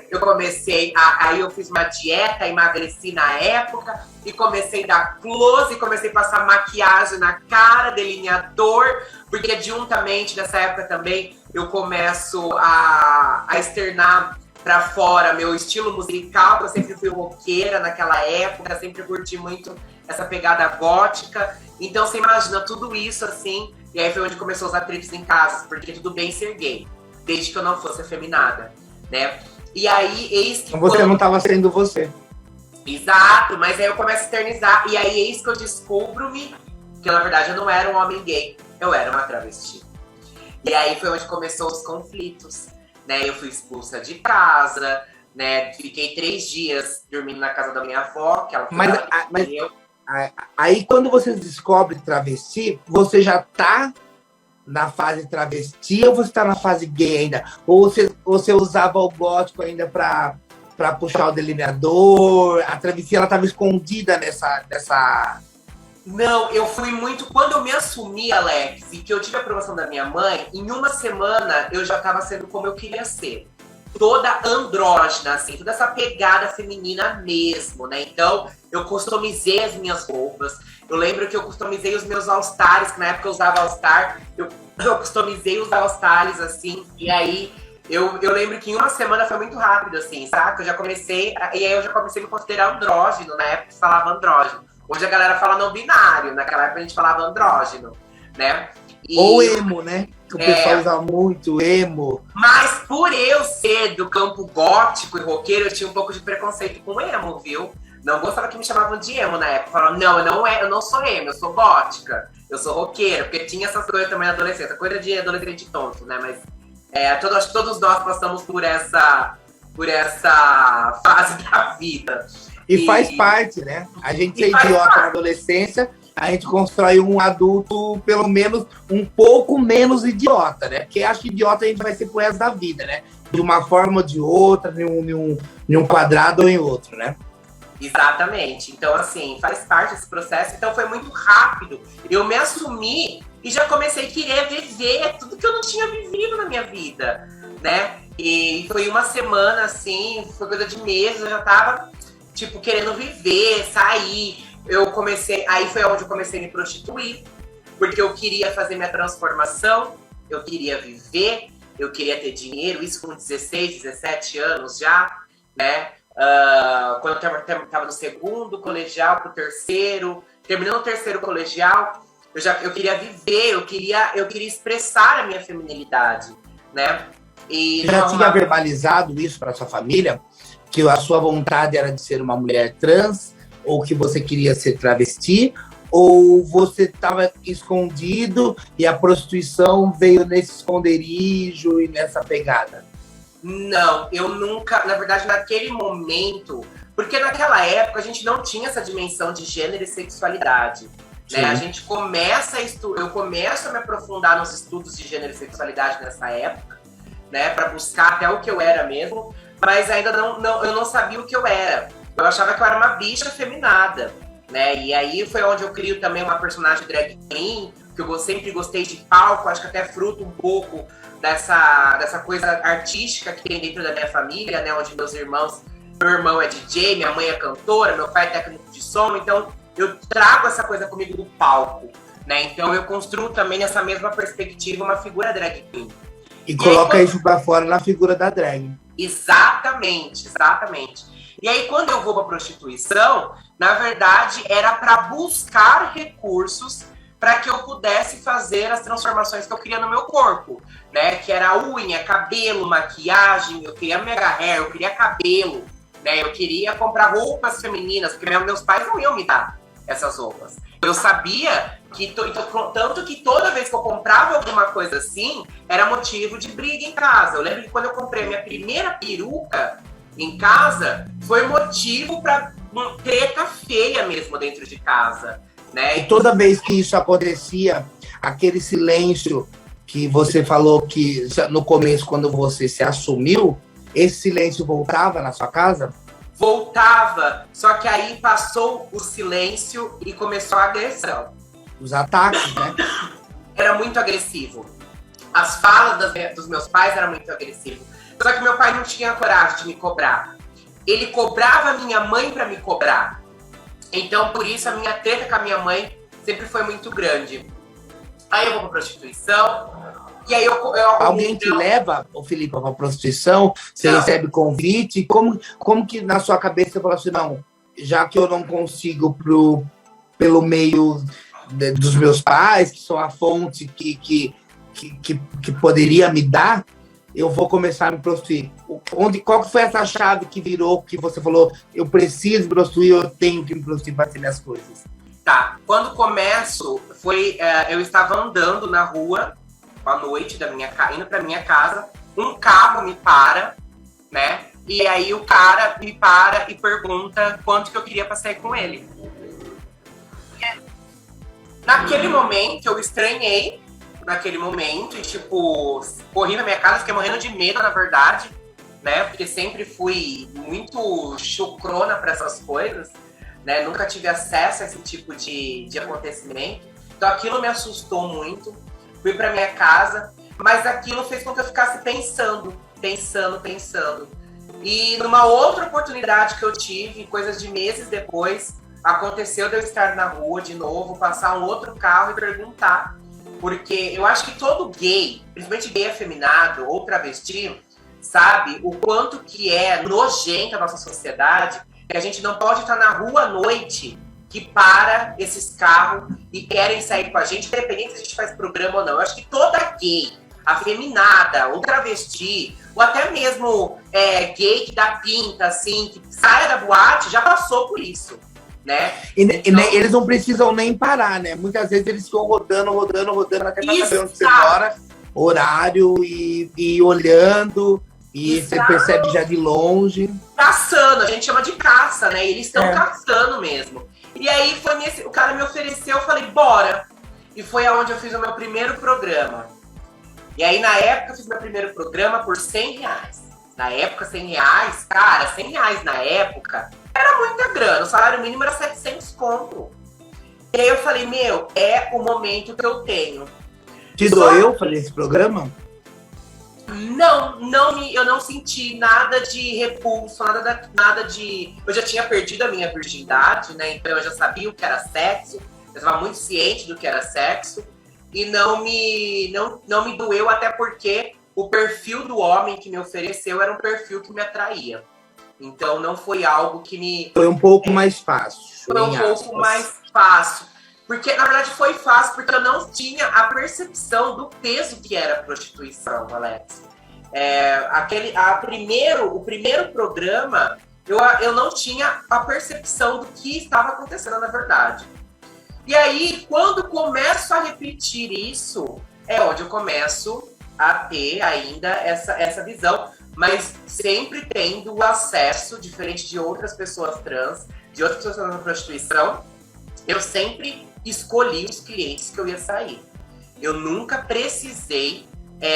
aí eu fiz uma dieta, emagreci na época, e comecei a dar close, comecei a passar maquiagem na cara, delineador, porque juntamente, nessa época também, eu começo a externar pra fora meu estilo musical, que eu sempre fui roqueira naquela época, sempre curti muito essa pegada gótica. Então você imagina tudo isso assim, e aí foi onde começou os atritos em casa, porque tudo bem ser gay, desde que eu não fosse afeminada, né? E aí, eis que... Você não estava sendo você. Exato, mas aí eu começo a externizar, e aí eis que eu descubro-me que na verdade eu não era um homem gay, eu era uma travesti. E aí foi onde começou os conflitos, né? Eu fui expulsa de casa, né? Fiquei 3 dias dormindo na casa da minha avó, que ela Aí, quando você descobre travesti, você já tá na fase travesti ou você tá na fase gay ainda? Ou você usava o gótico ainda pra puxar o delineador? A travesti, ela tava escondida nessa... Não, eu fui muito... Quando eu me assumi, Alex, e que eu tive a aprovação da minha mãe, em uma semana eu já tava sendo como eu queria ser. Toda andrógena, assim, toda essa pegada feminina mesmo, né? Então, eu customizei as minhas roupas. Eu lembro que eu customizei os meus all-stars, que na época eu usava all-star. Eu customizei os all-stars, assim. E aí, eu lembro que em uma semana foi muito rápido, assim, saca? E aí eu já comecei a me considerar andrógeno, na época se falava andrógeno. Hoje a galera fala não binário, naquela época a gente falava andrógeno, né? Ou emo, né? Que o pessoal usa muito, emo. Mas por eu ser do campo gótico e roqueiro, eu tinha um pouco de preconceito com emo, viu? Não gostava que me chamavam de emo na época. Falavam, não, eu não sou emo, eu sou gótica. Eu sou roqueira, porque tinha essas coisas também na adolescência. Coisa de adolescente tonto, né? Mas acho que todos nós passamos por essa fase da vida. E faz parte, né? A gente ser idiota na adolescência, a gente constrói um adulto, pelo menos, um pouco menos idiota, né? Porque acho que idiota a gente vai ser pro resto da vida, né? De uma forma ou de outra, em um quadrado ou em outro, né? Exatamente. Então, assim, faz parte desse processo. Então, foi muito rápido. Eu me assumi e já comecei a querer viver tudo que eu não tinha vivido na minha vida, né? E foi uma semana, assim, foi coisa de meses, eu já tava, tipo, querendo viver, sair. Aí foi onde eu comecei a me prostituir, porque eu queria fazer minha transformação, eu queria viver, eu queria ter dinheiro, isso com 16, 17 anos já, né? Quando eu estava no segundo colegial pro terceiro, terminando o terceiro colegial, eu queria viver, eu queria expressar a minha feminilidade, né? E já tinha verbalizado isso para sua família? Que a sua vontade era de ser uma mulher trans? Ou que você queria ser travesti? Ou você estava escondido e a prostituição veio nesse esconderijo e nessa pegada? Não, eu nunca, na verdade, naquele momento, porque naquela época a gente não tinha essa dimensão de gênero e sexualidade. Né? A gente eu começo a me aprofundar nos estudos de gênero e sexualidade nessa época, né, para buscar até o que eu era mesmo, mas ainda eu não sabia o que eu era. Eu achava que eu era uma bicha feminada, né? E aí foi onde eu crio também uma personagem drag queen, que eu sempre gostei de palco, acho que até fruto um pouco dessa coisa artística que tem dentro da minha família, né? Onde meu irmão é DJ, minha mãe é cantora, meu pai é técnico de som, então eu trago essa coisa comigo do palco, né? Então eu construo também nessa mesma perspectiva uma figura drag queen. E coloca isso pra fora na figura da drag. Exatamente. E aí, quando eu vou pra prostituição, na verdade, era para buscar recursos para que eu pudesse fazer as transformações que eu queria no meu corpo, né? Que era unha, cabelo, maquiagem, eu queria mega hair, eu queria cabelo, né? Eu queria comprar roupas femininas, porque meus pais não iam me dar essas roupas. Eu sabia que, tanto que toda vez que eu comprava alguma coisa assim, era motivo de briga em casa. Eu lembro que quando eu comprei a minha primeira peruca em casa, foi motivo para treta feia mesmo dentro de casa, né? E toda vez que isso acontecia, aquele silêncio que você falou que no começo, quando você se assumiu, esse silêncio voltava na sua casa? Voltava, só que aí passou o silêncio e começou a agressão. Os ataques, né? Era muito agressivo. As falas dos meus pais eram muito agressivas. Só que meu pai não tinha coragem de me cobrar. Ele cobrava a minha mãe para me cobrar. Então, por isso, a minha treta com a minha mãe sempre foi muito grande. Aí eu vou pra prostituição. E aí alguém te leva, Filipa, pra prostituição? Você recebe convite? Como que na sua cabeça você fala assim, não, já que eu não consigo pelo meio dos meus pais, que são a fonte que poderia me dar, eu vou começar a me prostituir. Qual foi essa chave que virou, que você falou, eu preciso me prostituir, eu tenho que me prostituir para ter minhas coisas? Tá, quando começo, eu estava andando na rua, à noite, indo pra minha casa, um carro me para, né? E aí o cara me para e pergunta quanto que eu queria pra sair com ele. Naquele momento, eu estranhei, e tipo, corri na minha casa, fiquei morrendo de medo, na verdade, né? Porque sempre fui muito chucrona pra essas coisas, né? Nunca tive acesso a esse tipo de acontecimento. Então aquilo me assustou muito. Fui pra minha casa, mas aquilo fez com que eu ficasse pensando. E numa outra oportunidade que eu tive, coisas de meses depois, aconteceu de eu estar na rua de novo, passar um outro carro e perguntar. Porque eu acho que todo gay, principalmente gay afeminado ou travesti, sabe o quanto que é nojento a nossa sociedade, que a gente não pode estar na rua à noite que para esses carros e querem sair com a gente, independente se a gente faz programa ou não. Eu acho que toda gay, afeminada, ou travesti, ou até mesmo gay que dá pinta, assim, que saia da boate, já passou por isso, né? Então, eles não precisam nem parar, né? Muitas vezes eles ficam rodando até pra saber onde você mora, horário, e olhando, e você percebe já de longe. Caçando, a gente chama de caça, né? E eles estão caçando mesmo. E aí o cara me ofereceu, eu falei, bora! E foi aonde eu fiz o meu primeiro programa. E aí, na época, eu fiz meu primeiro programa por R$100. Na época, R$100, cara, R$100 na época, era muita grana. O salário mínimo era 700 conto. E aí eu falei, é o momento que eu tenho. Te doeu fazer esse programa? Eu não senti nada de repulso, nada de... Eu já tinha perdido a minha virgindade, né? Então eu já sabia o que era sexo, eu estava muito ciente do que era sexo, e não me doeu, até porque o perfil do homem que me ofereceu era um perfil que me atraía. Então não foi algo que me... Foi um pouco mais fácil. Foi um pouco mais fácil. Porque, na verdade, foi fácil porque eu não tinha a percepção do peso que era a prostituição, Alex. O primeiro programa, eu não tinha a percepção do que estava acontecendo na verdade. E aí, quando começo a repetir isso, é onde eu começo a ter ainda essa visão, mas sempre tendo o acesso, diferente de outras pessoas trans, de outras pessoas na prostituição, eu sempre escolhi os clientes que eu ia sair. Eu nunca precisei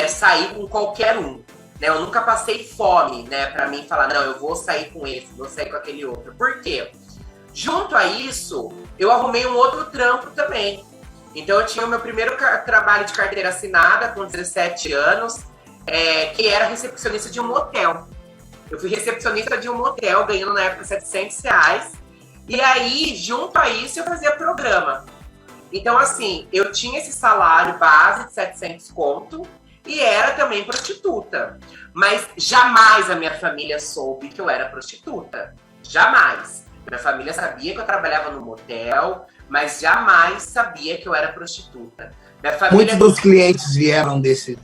sair com qualquer um, né? Eu nunca passei fome, né, para mim falar, não, eu vou sair com esse, vou sair com aquele outro. Por quê? Junto a isso, eu arrumei um outro trampo também. Então eu tinha o meu primeiro trabalho de carteira assinada com 17 anos, que era recepcionista de um motel. Eu fui recepcionista de um motel, ganhando na época R$700. E aí, junto a isso, eu fazia programa. Então, assim, eu tinha esse salário base de 700 conto e era também prostituta. Mas jamais a minha família soube que eu era prostituta. Jamais. Minha família sabia que eu trabalhava no motel, mas jamais sabia que eu era prostituta. Minha família... Muitos dos clientes vieram desse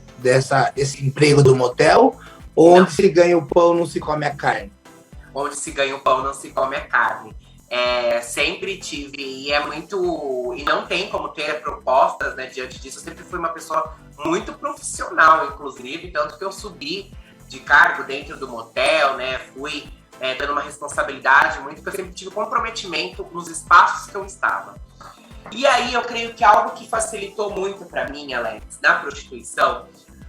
emprego do motel, onde se ganha o pão, não se come a carne. Onde se ganha o pão, não se come a carne. Sempre tive, e não tem como ter propostas, né, diante disso. Eu sempre fui uma pessoa muito profissional, inclusive, tanto que eu subi de cargo dentro do motel, né, fui dando uma responsabilidade muito, porque eu sempre tive comprometimento nos espaços que eu estava. E aí eu creio que algo que facilitou muito para mim, Alex, na prostituição,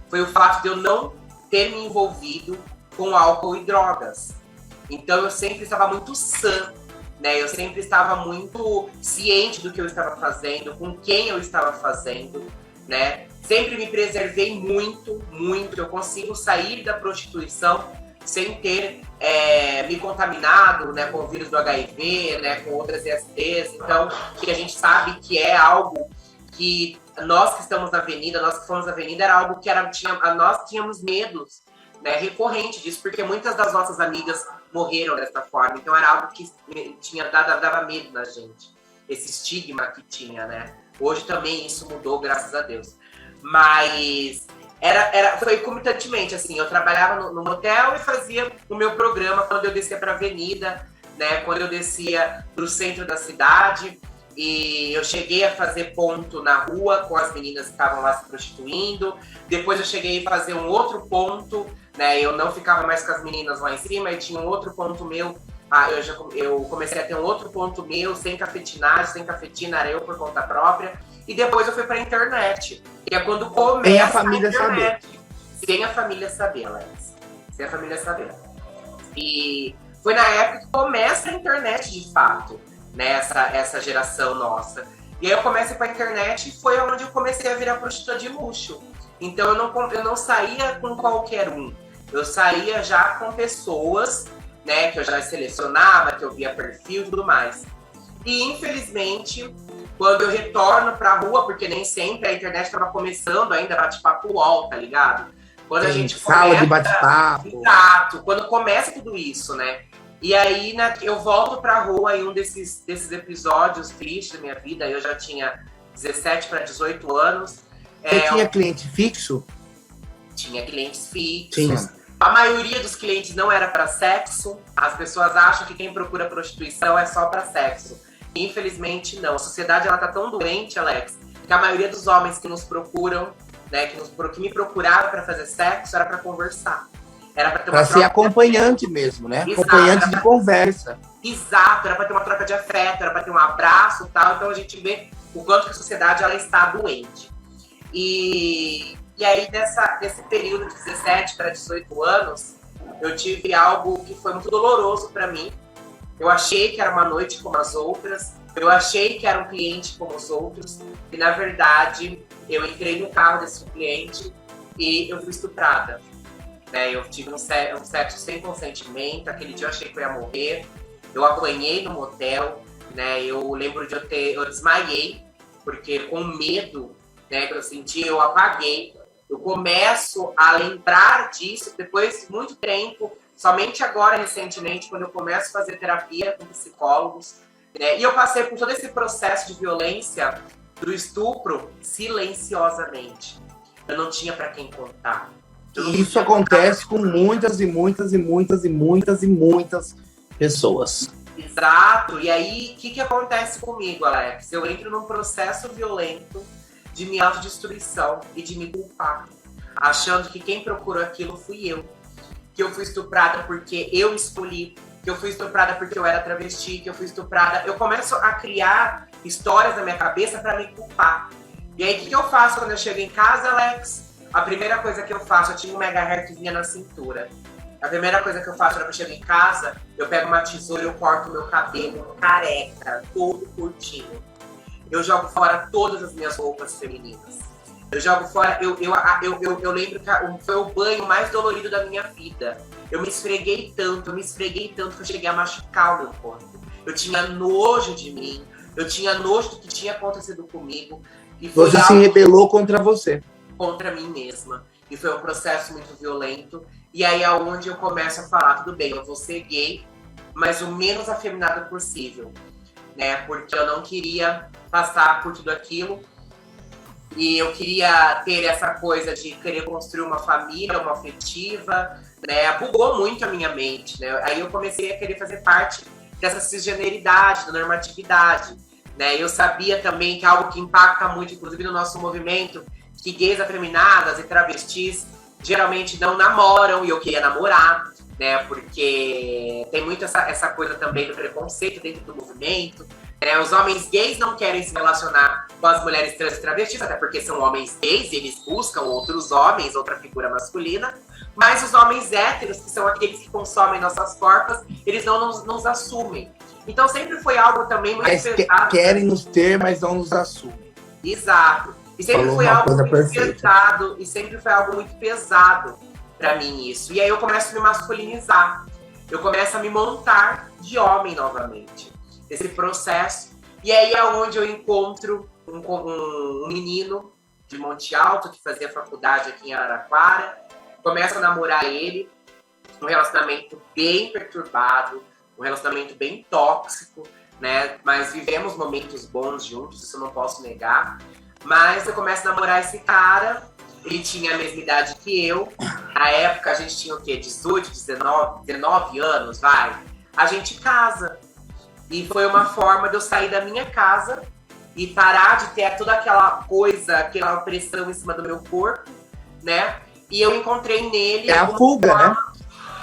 foi o fato de eu não ter me envolvido com álcool e drogas. Então eu sempre estava muito sã, né? Eu sempre estava muito ciente do que eu estava fazendo, com quem eu estava fazendo, né? Sempre me preservei muito, muito. Eu consigo sair da prostituição sem ter me contaminado, né, com o vírus do HIV, né, com outras ISTs. Então, que a gente sabe que é algo que nós que estamos na avenida, nós que fomos na avenida, era algo que nós tínhamos medos, né, recorrente disso, porque muitas das nossas amigas morreram dessa forma. Então era algo que dava medo na gente, esse estigma que tinha, né? Hoje também isso mudou, graças a Deus. Mas foi comitantemente, assim, eu trabalhava no motel e fazia o meu programa quando eu descia para a avenida, né? Quando eu descia para o centro da cidade. E eu cheguei a fazer ponto na rua com as meninas que estavam lá se prostituindo. Depois eu cheguei a fazer um outro ponto, né? Eu não ficava mais com as meninas lá em cima, e tinha um outro ponto meu. Eu comecei a ter um outro ponto meu, sem cafetinagem, sem cafetina, era eu por conta própria. E depois eu fui pra internet. Que é quando começa sem a família a internet. Saber. Sem a família saber, Alex. Sem a família saber. E foi na época que começa a internet de fato, né, essa geração nossa. E aí eu comecei com a internet e foi onde eu comecei a virar prostituta de luxo. Então eu não saía com qualquer um. Eu saía já com pessoas, né, que eu já selecionava, que eu via perfil e tudo mais. E infelizmente, quando eu retorno pra rua, porque nem sempre a internet estava começando ainda, bate-papo UOL, tá ligado? Quando a gente sala de bate-papo. Exato, quando começa tudo isso, né? E aí, eu volto pra rua em um desses episódios tristes da minha vida. Eu já tinha 17 para 18 anos. Você tinha cliente fixo? Tinha clientes fixos. Tinha. A maioria dos clientes não era para sexo. As pessoas acham que quem procura prostituição é só para sexo. Infelizmente, não. A sociedade ela tá tão doente, Alex, que a maioria dos homens que nos procuram, né, que me procuravam para fazer sexo, era para conversar. Era para ter uma ser acompanhante mesmo, né? Exato, acompanhante de conversa. Exato, era para ter uma troca de afeto, era para ter um abraço e tal. Então a gente vê o quanto que a sociedade ela está doente. E aí, nesse período de 17 para 18 anos, eu tive algo que foi muito doloroso para mim. Eu achei que era uma noite como as outras, eu achei que era um cliente como os outros, e na verdade, eu entrei no carro desse cliente e eu fui estuprada. Né, eu tive um sexo sem consentimento. Aquele dia eu achei que eu ia morrer. Eu apanhei no motel, né? Eu lembro de eu desmaiei, porque com medo, né, que eu senti, eu apaguei. Eu começo a lembrar disso depois de muito tempo, somente agora, recentemente, quando eu começo a fazer terapia com psicólogos, né? E eu passei por todo esse processo de violência do estupro silenciosamente. Eu não tinha para quem contar. E isso acontece com muitas e muitas e muitas e muitas e muitas pessoas. Exato. E aí, o que acontece comigo, Alex? Eu entro num processo violento de me autodestruição e de me culpar, achando que quem procurou aquilo fui eu. Que eu fui estuprada porque eu escolhi, que eu fui estuprada porque eu era travesti, que eu fui estuprada. Eu começo a criar histórias na minha cabeça para me culpar. E aí, o que eu faço quando eu chego em casa, Alex? A primeira coisa que eu faço, eu tinha um mega que vinha na cintura. A primeira coisa que eu faço quando eu chego em casa, eu pego uma tesoura e eu corto meu cabelo careca, todo curtinho. Eu jogo fora todas as minhas roupas femininas. Eu jogo fora, eu lembro que foi o banho mais dolorido da minha vida. Eu me esfreguei tanto que eu cheguei a machucar o meu corpo. Eu tinha nojo de mim, eu tinha nojo do que tinha acontecido comigo. E você se rebelou contra você. Contra mim mesma. E foi um processo muito violento. E aí é onde eu começo a falar, tudo bem, eu vou ser gay, mas o menos afeminado possível. Né? Porque eu não queria passar por tudo aquilo. E eu queria ter essa coisa de querer construir uma família, uma afetiva, né? Bugou muito a minha mente, né? Aí eu comecei a querer fazer parte dessa cisgeneridade, da normatividade, né? Eu sabia também que algo que impacta muito, inclusive no nosso movimento, que gays afeminadas e travestis geralmente não namoram, e eu queria namorar, né? Porque tem muito essa coisa também do preconceito dentro do movimento. Os homens gays não querem se relacionar com as mulheres trans e travestis, até porque são homens gays e eles buscam outros homens, outra figura masculina. Mas os homens héteros, que são aqueles que consomem nossas corpas, eles não nos assumem. Então sempre foi algo também muito pesado. Querem nos ter, mas não nos assumem. Exato. E sempre foi algo muito pesado, e sempre foi algo muito pesado pra mim isso. E aí eu começo a me masculinizar. Eu começo a me montar de homem novamente. Esse processo. E aí é onde eu encontro um menino de Monte Alto que fazia faculdade aqui em Araraquara. Começo a namorar ele. Um relacionamento bem perturbado, um relacionamento bem tóxico, né? Mas vivemos momentos bons juntos, isso eu não posso negar. Mas eu começo a namorar esse cara. Ele tinha a mesma idade que eu. Na época a gente tinha o quê? 18, 19 anos, vai. A gente casa. E foi uma forma de eu sair da minha casa e parar de ter toda aquela coisa, aquela opressão em cima do meu corpo, né? E eu encontrei nele... É a fuga, né?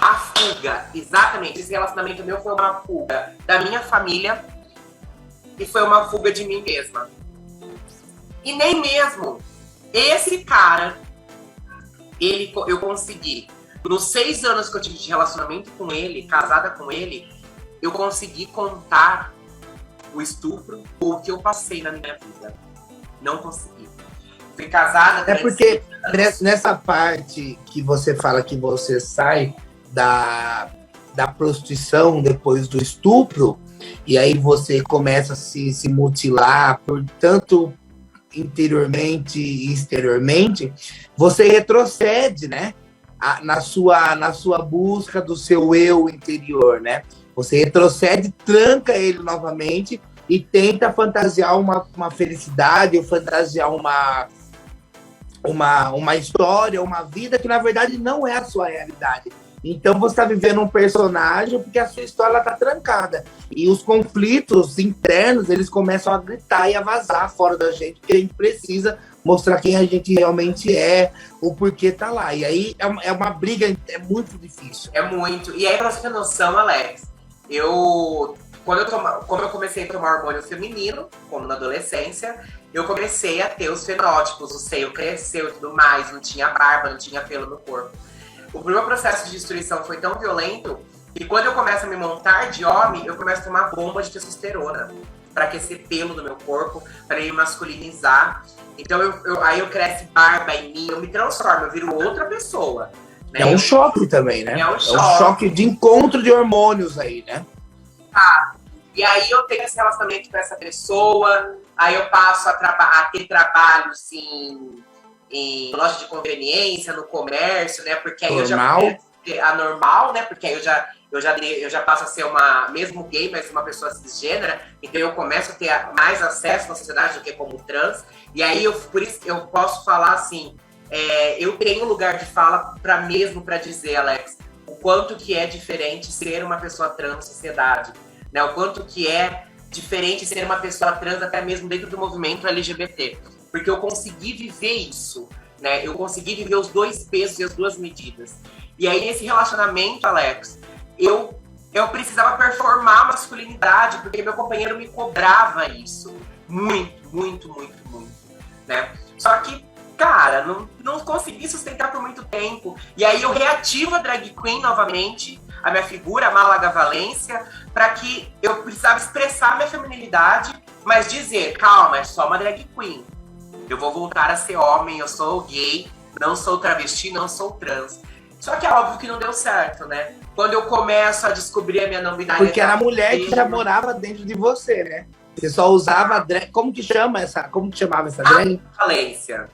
A fuga, exatamente. Esse relacionamento meu foi uma fuga da minha família e foi uma fuga de mim mesma. E nem mesmo esse cara, eu consegui, nos 6 anos que eu tive de relacionamento com ele, casada com ele, eu consegui contar o estupro ou o que eu passei na minha vida. Não consegui. Fui casada... É porque nessa parte que você fala que você sai da prostituição depois do estupro, e aí você começa a se mutilar, tanto interiormente e exteriormente, você retrocede, né? Na sua busca do seu eu interior, né? Você retrocede, tranca ele novamente e tenta fantasiar uma felicidade, ou fantasiar uma história, uma vida que na verdade não é a sua realidade. Então você está vivendo um personagem porque a sua história está trancada. E os conflitos internos, eles começam a gritar e a vazar fora da gente, porque a gente precisa mostrar quem a gente realmente é, o porquê tá lá. E aí é uma briga, é muito difícil. É muito. E aí, pra você ter noção, Alex, como eu comecei a tomar hormônio feminino, como na adolescência, eu comecei a ter os fenótipos, o seio cresceu e tudo mais, não tinha barba, não tinha pelo no corpo. O meu processo de destruição foi tão violento que quando eu começo a me montar de homem, eu começo a tomar bomba de testosterona para aquecer pelo no meu corpo, para me masculinizar. Então aí eu cresce barba em mim, eu me transformo, eu viro outra pessoa. Né? É um choque também, né? É um choque de encontro de hormônios aí, né? Tá. E aí eu tenho esse relacionamento com essa pessoa, aí eu passo a ter trabalho, assim, em loja de conveniência, no comércio, né? Porque aí Normal. eu já começo a normal, né? Porque aí eu já passo a ser mesmo gay, mas uma pessoa cisgênera, então eu começo a ter mais acesso na sociedade do que como trans. E aí, por isso eu posso falar assim, eu tenho lugar de fala para dizer, Alex, o quanto que é diferente ser uma pessoa trans na sociedade, né? O quanto que é diferente ser uma pessoa trans até mesmo dentro do movimento LGBT. Porque eu consegui viver isso, né? Eu consegui viver os dois pesos e as duas medidas. E aí, nesse relacionamento, Alex, eu precisava performar a masculinidade, porque meu companheiro me cobrava isso. Muito, muito, muito, muito, né? Só que, cara, não consegui sustentar por muito tempo. E aí eu reativo a drag queen novamente, a minha figura, a Málaga Valência, para que eu precisava expressar a minha feminilidade, mas dizer, calma, é só uma drag queen. Eu vou voltar a ser homem, eu sou gay, não sou travesti, não sou trans. Só que é óbvio que não deu certo, né? Quando eu começo a descobrir a minha não binariedade... Porque era a mulher que já morava dentro de você, né? Você só usava drag... Como que chamava essa drag? Valência.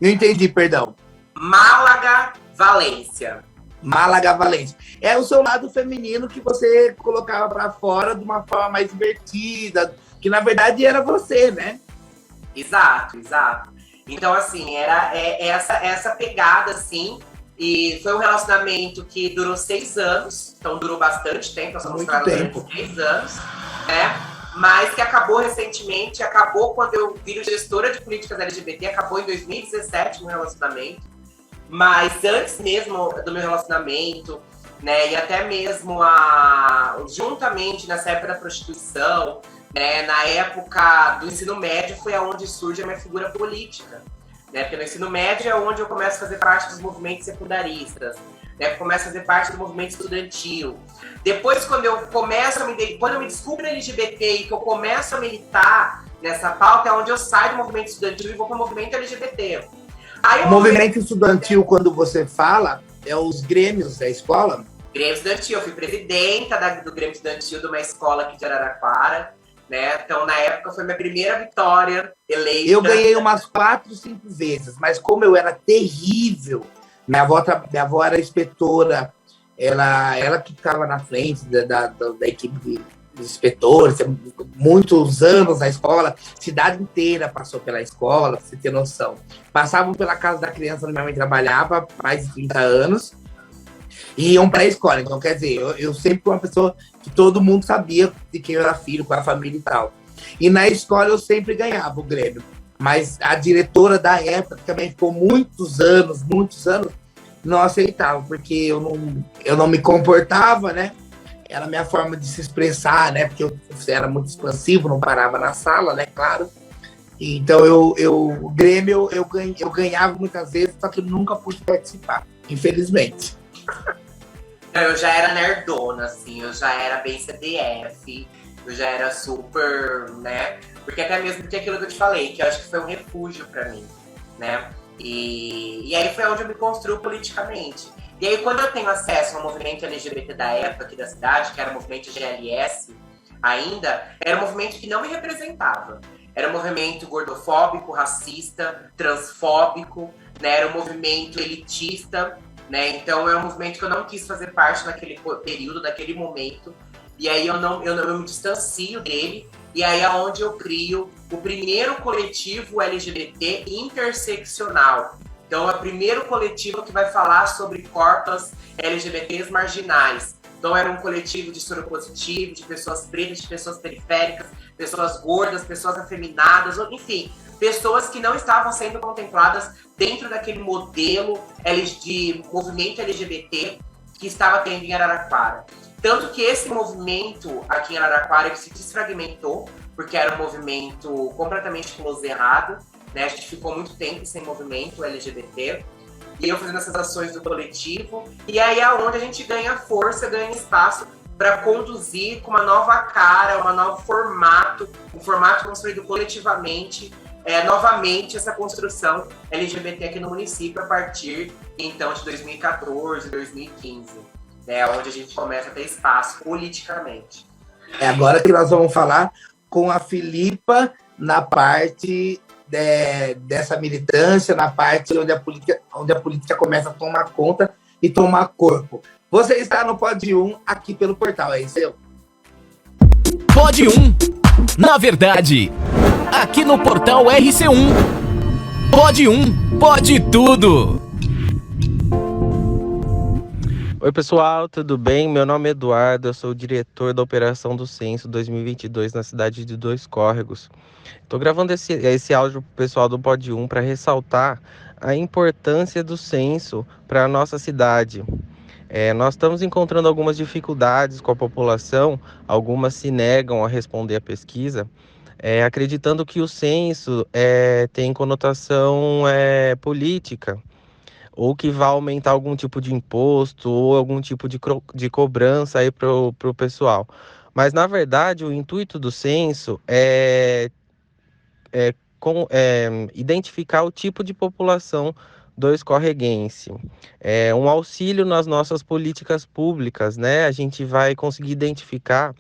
Não entendi, perdão. Málaga Valência. Málaga Valência. É o seu lado feminino que você colocava pra fora de uma forma mais divertida, que na verdade era você, né? Exato, exato. Então, assim, era essa pegada, assim, e foi um relacionamento que durou 6 anos, então durou bastante tempo, nós somos durante 6 anos, né? Mas que acabou recentemente, acabou quando eu viro gestora de políticas LGBT, acabou em 2017 o meu relacionamento. Mas antes mesmo do meu relacionamento, né, e até mesmo juntamente nessa época da prostituição, né, na época do ensino médio foi aonde surge a minha figura política. Né, porque no ensino médio é onde eu começo a fazer parte dos movimentos secundaristas, né, começo a fazer parte do movimento estudantil. Depois, quando eu me descubro LGBT e que eu começo a militar nessa pauta, é onde eu saio do movimento estudantil e vou para o movimento LGBT. Aí, o movimento estudantil, quando você fala, é os grêmios da escola? Grêmio estudantil, eu fui presidenta do Grêmio estudantil de uma escola aqui de Araraquara, né? Então, na época, foi minha primeira vitória eleita. Eu ganhei umas 4, 5 vezes, mas como eu era terrível, minha avó era inspetora, ela que ficava na frente da equipe dos inspetores, muitos anos na escola, cidade inteira passou pela escola, pra você ter noção. Passavam pela casa da criança onde minha mãe trabalhava, mais de 30 anos, e iam para a escola. Então, quer dizer, eu sempre fui uma pessoa que todo mundo sabia de quem eu era filho, com a família e tal. E na escola eu sempre ganhava o Grêmio. Mas a diretora da época, que também ficou muitos anos, não aceitava, porque eu não me comportava, né? Era a minha forma de se expressar, né? Porque eu era muito expansivo, não parava na sala, né? Claro. Então, o Grêmio, eu ganhava muitas vezes, só que eu nunca pude participar, infelizmente. Eu já era nerdona, assim, eu já era bem CDF, eu já era super, né? Porque até mesmo porque aquilo que eu te falei, que eu acho que foi um refúgio pra mim, né? E aí foi onde eu me construo politicamente. E aí, quando eu tenho acesso ao movimento LGBT da época aqui da cidade, que era o movimento GLS ainda, era um movimento que não me representava. Era um movimento gordofóbico, racista, transfóbico, né? Era um movimento elitista, né? Então, é um movimento que eu não quis fazer parte naquele período, naquele momento. E aí, eu me distancio dele. E aí é onde eu crio o primeiro coletivo LGBT interseccional. Então, é o primeiro coletivo que vai falar sobre corpos LGBTs marginais. Então, era um coletivo de soropositivo, de pessoas pretas, de pessoas periféricas, pessoas gordas, pessoas afeminadas, enfim, pessoas que não estavam sendo contempladas dentro daquele modelo de movimento LGBT que estava tendo em Araraquara. Tanto que esse movimento aqui em Araraquara ele se desfragmentou, porque era um movimento completamente close errado, né? A gente ficou muito tempo sem movimento LGBT, e eu fazendo essas ações do coletivo, e aí é onde a gente ganha força, ganha espaço para conduzir com uma nova cara, um novo formato, um formato construído coletivamente, novamente essa construção LGBT aqui no município a partir, então, de 2014, 2015, né? Onde a gente começa a ter espaço politicamente. É agora que nós vamos falar com a Filipa na parte dessa militância, na parte onde a política começa a tomar conta e tomar corpo. Você está no Pod 1 aqui pelo portal, é isso? Pod 1. Na verdade, aqui no portal RC1. Pod 1, pode tudo. Oi pessoal, tudo bem? Meu nome é Eduardo, eu sou o diretor da Operação do Censo 2022 na cidade de Dois Córregos. Estou gravando esse áudio para o pessoal do Pod 1 para ressaltar a importância do censo para a nossa cidade. Nós estamos encontrando algumas dificuldades com a população, algumas se negam a responder a pesquisa, acreditando que o censo tem conotação política, ou que vai aumentar algum tipo de imposto ou algum tipo de cobrança aí para o pessoal. Mas, na verdade, o intuito do censo é identificar o tipo de população do escorreguense. É um auxílio nas nossas políticas públicas, né? A gente vai conseguir identificar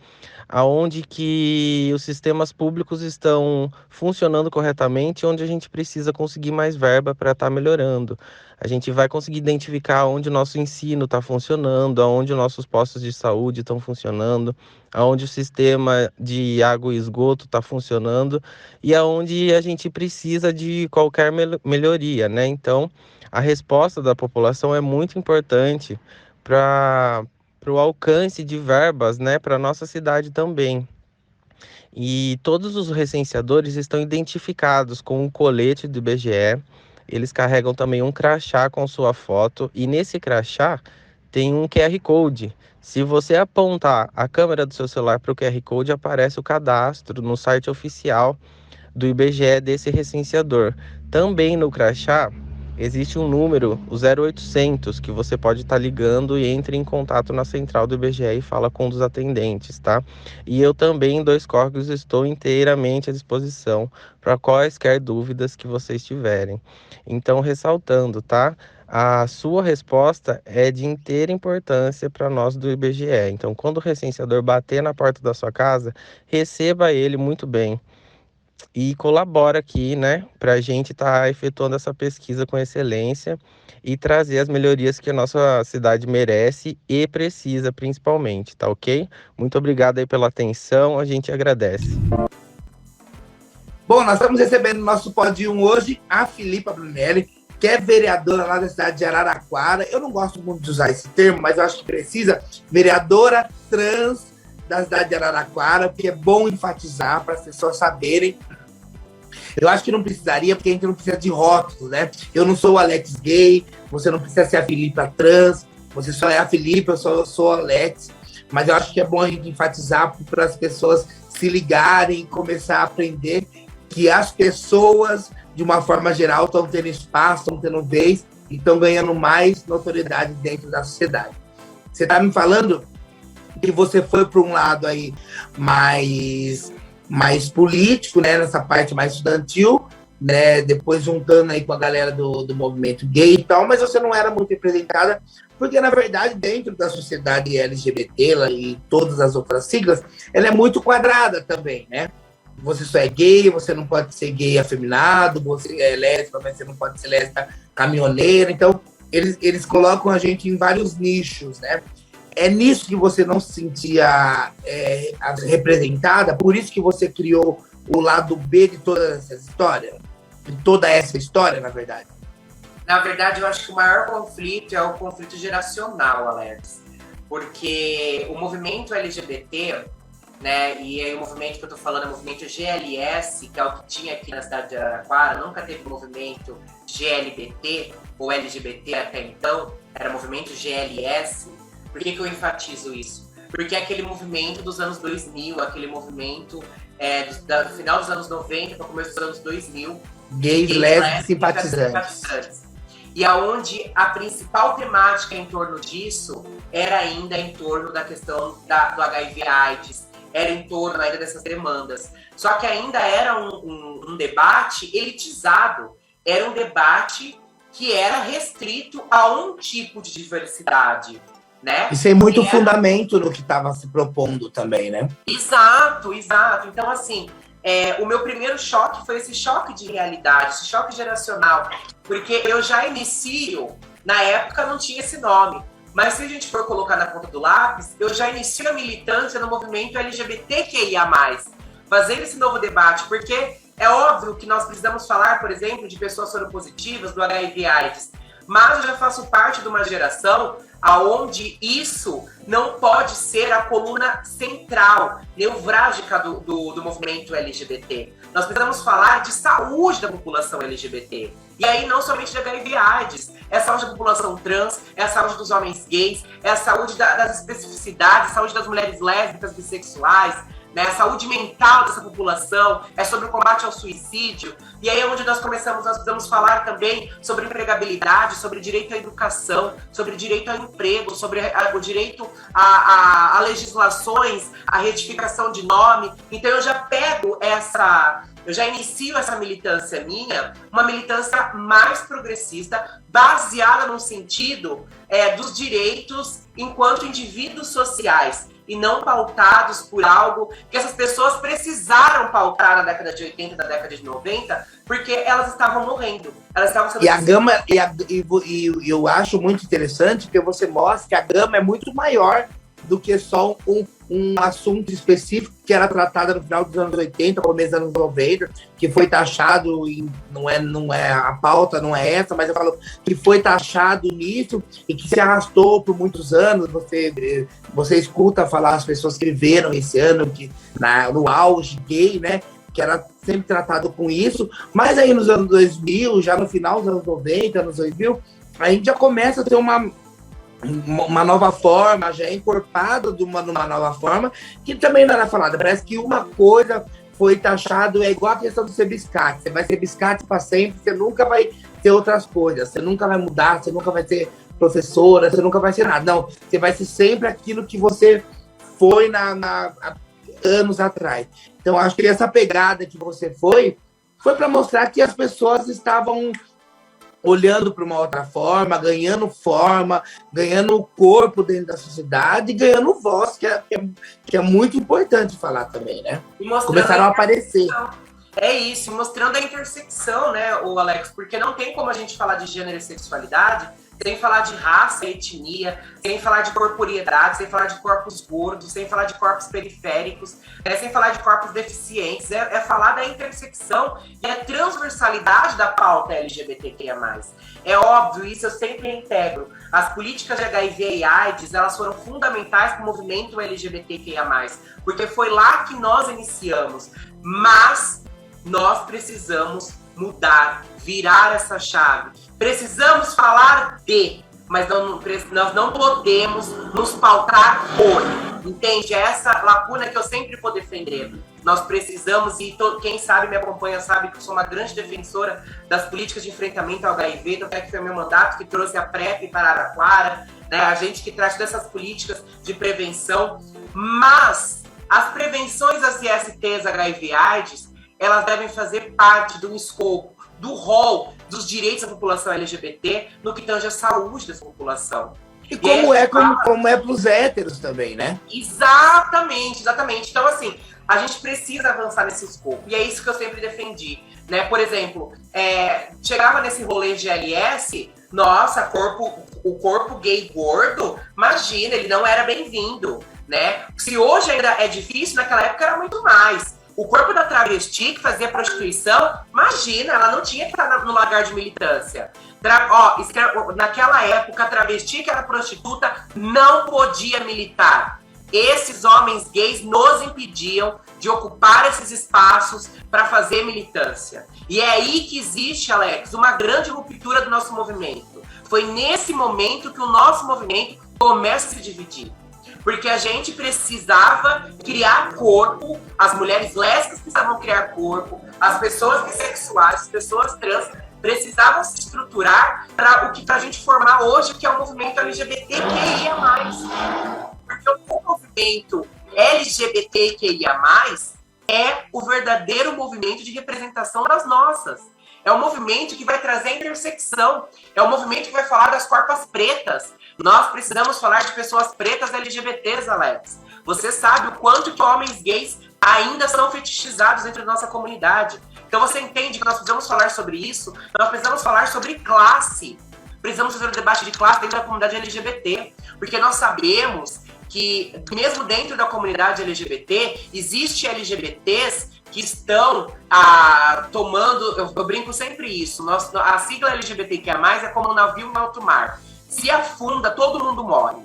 aonde que os sistemas públicos estão funcionando corretamente, onde a gente precisa conseguir mais verba para estar melhorando. A gente vai conseguir identificar onde o nosso ensino está funcionando, aonde os nossos postos de saúde estão funcionando, aonde o sistema de água e esgoto está funcionando e aonde a gente precisa de qualquer melhoria, né? Então, a resposta da população é muito importante para o alcance de verbas, né, para a nossa cidade também. E todos os recenseadores estão identificados com um colete do IBGE, eles carregam também um crachá com sua foto, e nesse crachá tem um QR Code. Se você apontar a câmera do seu celular para o QR Code, aparece o cadastro no site oficial do IBGE desse recenseador. Também no crachá existe um número, o 0800, que você pode estar ligando e entre em contato na central do IBGE e fala com um dos atendentes, tá? E eu também, em Dois Córregos, estou inteiramente à disposição para quaisquer dúvidas que vocês tiverem. Então, ressaltando, tá? A sua resposta é de inteira importância para nós do IBGE. Então, quando o recenseador bater na porta da sua casa, receba ele muito bem. E colabora aqui, né, para a gente estar efetuando essa pesquisa com excelência e trazer as melhorias que a nossa cidade merece e precisa, principalmente, tá ok? Muito obrigado aí pela atenção, a gente agradece. Bom, nós estamos recebendo no nosso Pod 1 hoje a Filipa Brunelli, que é vereadora lá da cidade de Araraquara. Eu não gosto muito de usar esse termo, mas eu acho que precisa. Vereadora trans da cidade de Araraquara, porque é bom enfatizar para as pessoas saberem. Eu acho que não precisaria, porque a gente não precisa de rótulos, né? Eu não sou o Alex gay, você não precisa ser a Filipa trans, você só é a Filipa, eu só sou o Alex. Mas eu acho que é bom a gente enfatizar para as pessoas se ligarem e começar a aprender que as pessoas, de uma forma geral, estão tendo espaço, estão tendo vez e estão ganhando mais notoriedade dentro da sociedade. Você está me falando que você foi para um lado aí mais político, né, nessa parte mais estudantil, né, depois juntando aí com a galera do movimento gay e tal, mas você não era muito representada, porque, na verdade, dentro da sociedade LGBT e todas as outras siglas, ela é muito quadrada também, né? Você só é gay, você não pode ser gay afeminado, você é lésbica, mas você não pode ser lésbica caminhoneira, então eles colocam a gente em vários nichos, né? É nisso que você não se sentia representada? Por isso que você criou o lado B de toda essa história? De toda essa história, na verdade? Na verdade, eu acho que o maior conflito é o conflito geracional, Alex. Porque o movimento LGBT, né, e aí o movimento que eu tô falando é o movimento GLS, que é o que tinha aqui na cidade de Araraquara, nunca teve movimento GLBT ou LGBT até então, era movimento GLS. Por que eu enfatizo isso? Porque é aquele movimento dos anos 2000, aquele movimento do final dos anos 90 para o começo dos anos 2000. Gays, lésbicas, simpatizantes. E aonde a principal temática em torno disso era ainda em torno da questão do HIV/AIDS, era em torno ainda dessas demandas. Só que ainda era um debate elitizado, era um debate que era restrito a um tipo de diversidade. Né? E sem muito fundamento no que estava se propondo também, né? Exato. Então, assim, o meu primeiro choque foi esse choque de realidade, esse choque geracional, porque eu já inicio, na época não tinha esse nome, mas se a gente for colocar na ponta do lápis, eu já inicio a militância no movimento LGBTQIA+, fazendo esse novo debate, porque é óbvio que nós precisamos falar, por exemplo, de pessoas soropositivas, do HIV/AIDS, mas eu já faço parte de uma geração onde isso não pode ser a coluna central, nevrálgica do movimento LGBT. Nós precisamos falar de saúde da população LGBT. E aí não somente de HIV/AIDS, é a saúde da população trans, é a saúde dos homens gays, é a saúde das especificidades, a saúde das mulheres lésbicas, bissexuais, né, a saúde mental dessa população, é sobre o combate ao suicídio. E aí é onde nós precisamos falar também sobre empregabilidade, sobre direito à educação, sobre direito ao emprego, sobre o direito a legislações, a retificação de nome. Então eu já inicio essa militância minha, uma militância mais progressista, baseada no sentido dos direitos enquanto indivíduos sociais, e não pautados por algo que essas pessoas precisaram pautar na década de 80, na década de 90, porque elas estavam morrendo. Elas estavam sendo... E eu acho muito interessante que você mostra que a gama é muito maior do que só um assunto específico que era tratado no final dos anos 80, começo dos anos 90, que foi taxado, não é a pauta, não é essa, mas eu falo que foi taxado nisso e que se arrastou por muitos anos. Você escuta falar as pessoas que viveram esse ano, no auge gay, né, que era sempre tratado com isso, mas aí nos anos 2000, já no final dos anos 90, anos 2000, a gente já começa a ter uma nova forma, já é encorpado numa nova forma, que também não era falada. Parece que uma coisa foi taxado, é igual a questão de ser biscate. Você vai ser biscate para sempre, você nunca vai ter outras coisas, você nunca vai mudar, você nunca vai ser professora, você nunca vai ser nada. Não, você vai ser sempre aquilo que você foi há anos atrás. Então, acho que essa pegada que você foi para mostrar que as pessoas estavam olhando para uma outra forma, ganhando corpo dentro da sociedade e ganhando voz, que é muito importante falar também, né? Começaram a aparecer. É isso, mostrando a intersecção, né, o Alex? Porque não tem como a gente falar de gênero e sexualidade sem falar de raça e etnia, sem falar de corporeidade, sem falar de corpos gordos, sem falar de corpos periféricos, sem falar de corpos deficientes. É falar da intersecção e a transversalidade da pauta LGBTQIA+. É óbvio, isso eu sempre integro. As políticas de HIV e AIDS, elas foram fundamentais para o movimento LGBTQIA+, porque foi lá que nós iniciamos. Mas nós precisamos mudar, virar essa chave. Precisamos falar mas nós não podemos nos pautar por. Entende? É essa lacuna que eu sempre vou defender. Nós precisamos, e quem sabe me acompanha sabe que eu sou uma grande defensora das políticas de enfrentamento ao HIV, então que foi o meu mandato que trouxe a PrEP para Araraquara, né? A gente que traz todas essas políticas de prevenção, mas as prevenções das ISTs, HIV/AIDS, elas devem fazer parte do escopo, do rol dos direitos da população LGBT no que tange a saúde dessa população. E como é para os héteros também, né? Exatamente. Então, assim, a gente precisa avançar nesse escopo. E é isso que eu sempre defendi, né? Por exemplo, chegava nesse rolê de GLS, nossa, o corpo gay gordo, imagina, ele não era bem-vindo, né? Se hoje ainda é difícil, naquela época era muito mais. O corpo da travesti que fazia prostituição, imagina, ela não tinha que estar no lugar de militância. Naquela época, a travesti que era prostituta não podia militar. Esses homens gays nos impediam de ocupar esses espaços para fazer militância. E é aí que existe, Alex, uma grande ruptura do nosso movimento. Foi nesse momento que o nosso movimento começa a se dividir. Porque a gente precisava criar corpo, as mulheres lésbicas precisavam criar corpo, as pessoas bissexuais, as pessoas trans precisavam se estruturar para o que a gente formar hoje, que é o movimento LGBTQIA+. Porque o movimento LGBTQIA+, é o verdadeiro movimento de representação das nossas. É um movimento que vai trazer a intersecção. É um movimento que vai falar das corpas pretas. Nós precisamos falar de pessoas pretas LGBTs, Alex. Você sabe o quanto que homens gays ainda são fetichizados dentro da nossa comunidade. Então você entende que nós precisamos falar sobre isso, nós precisamos falar sobre classe. Precisamos fazer um debate de classe dentro da comunidade LGBT, porque nós sabemos que, mesmo dentro da comunidade LGBT, existe LGBTs que estão tomando... Eu brinco sempre isso. A sigla LGBTQIA+, é como um navio em alto mar. Se afunda, todo mundo morre.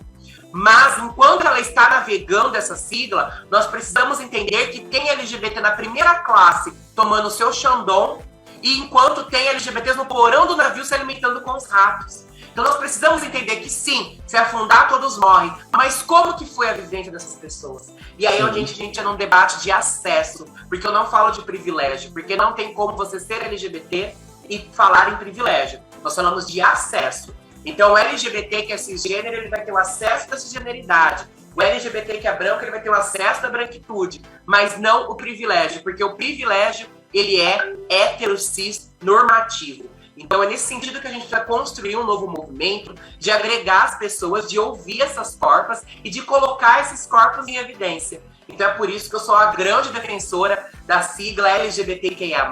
Mas, enquanto ela está navegando essa sigla, nós precisamos entender que tem LGBT na primeira classe tomando o seu Xandão, e enquanto tem LGBTs no porão do navio se alimentando com os ratos. Então nós precisamos entender que sim, se afundar todos morrem, mas como que foi a vivência dessas pessoas? E aí a gente entra num debate de acesso, porque eu não falo de privilégio, porque não tem como você ser LGBT e falar em privilégio. Nós falamos de acesso. Então o LGBT que é cisgênero, ele vai ter o acesso da cisgeneridade. O LGBT que é branco, ele vai ter o acesso da branquitude, mas não o privilégio, porque o privilégio, ele é hétero-cis normativo. Então é nesse sentido que a gente vai construir um novo movimento de agregar as pessoas, de ouvir essas corpas e de colocar esses corpos em evidência. Então é por isso que eu sou a grande defensora da sigla LGBTQIA+,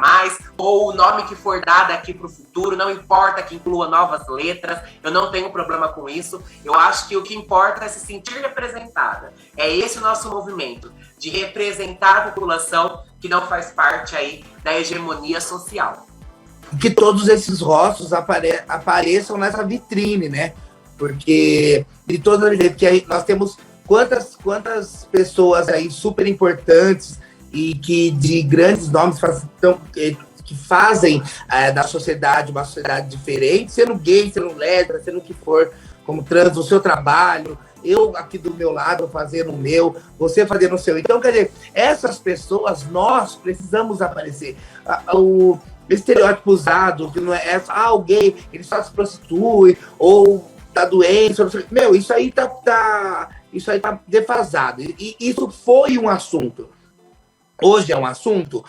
ou o nome que for dado aqui para o futuro, não importa que inclua novas letras, eu não tenho problema com isso. Eu acho que o que importa é se sentir representada. É esse o nosso movimento, de representar a população que não faz parte aí da hegemonia social. Que todos esses rostos apareçam nessa vitrine, né? Porque de todas as vezes que nós temos quantas pessoas aí super importantes e que de grandes nomes que fazem da sociedade uma sociedade diferente, sendo gay, sendo lésbica, sendo o que for, como trans, o seu trabalho, eu aqui do meu lado fazendo o meu, você fazendo o seu. Então, quer dizer, essas pessoas, nós precisamos aparecer. O estereótipo usado, que não é o gay, ele só se prostitui, ou tá doente, meu, isso aí tá defasado. E isso foi um assunto. Hoje é um assunto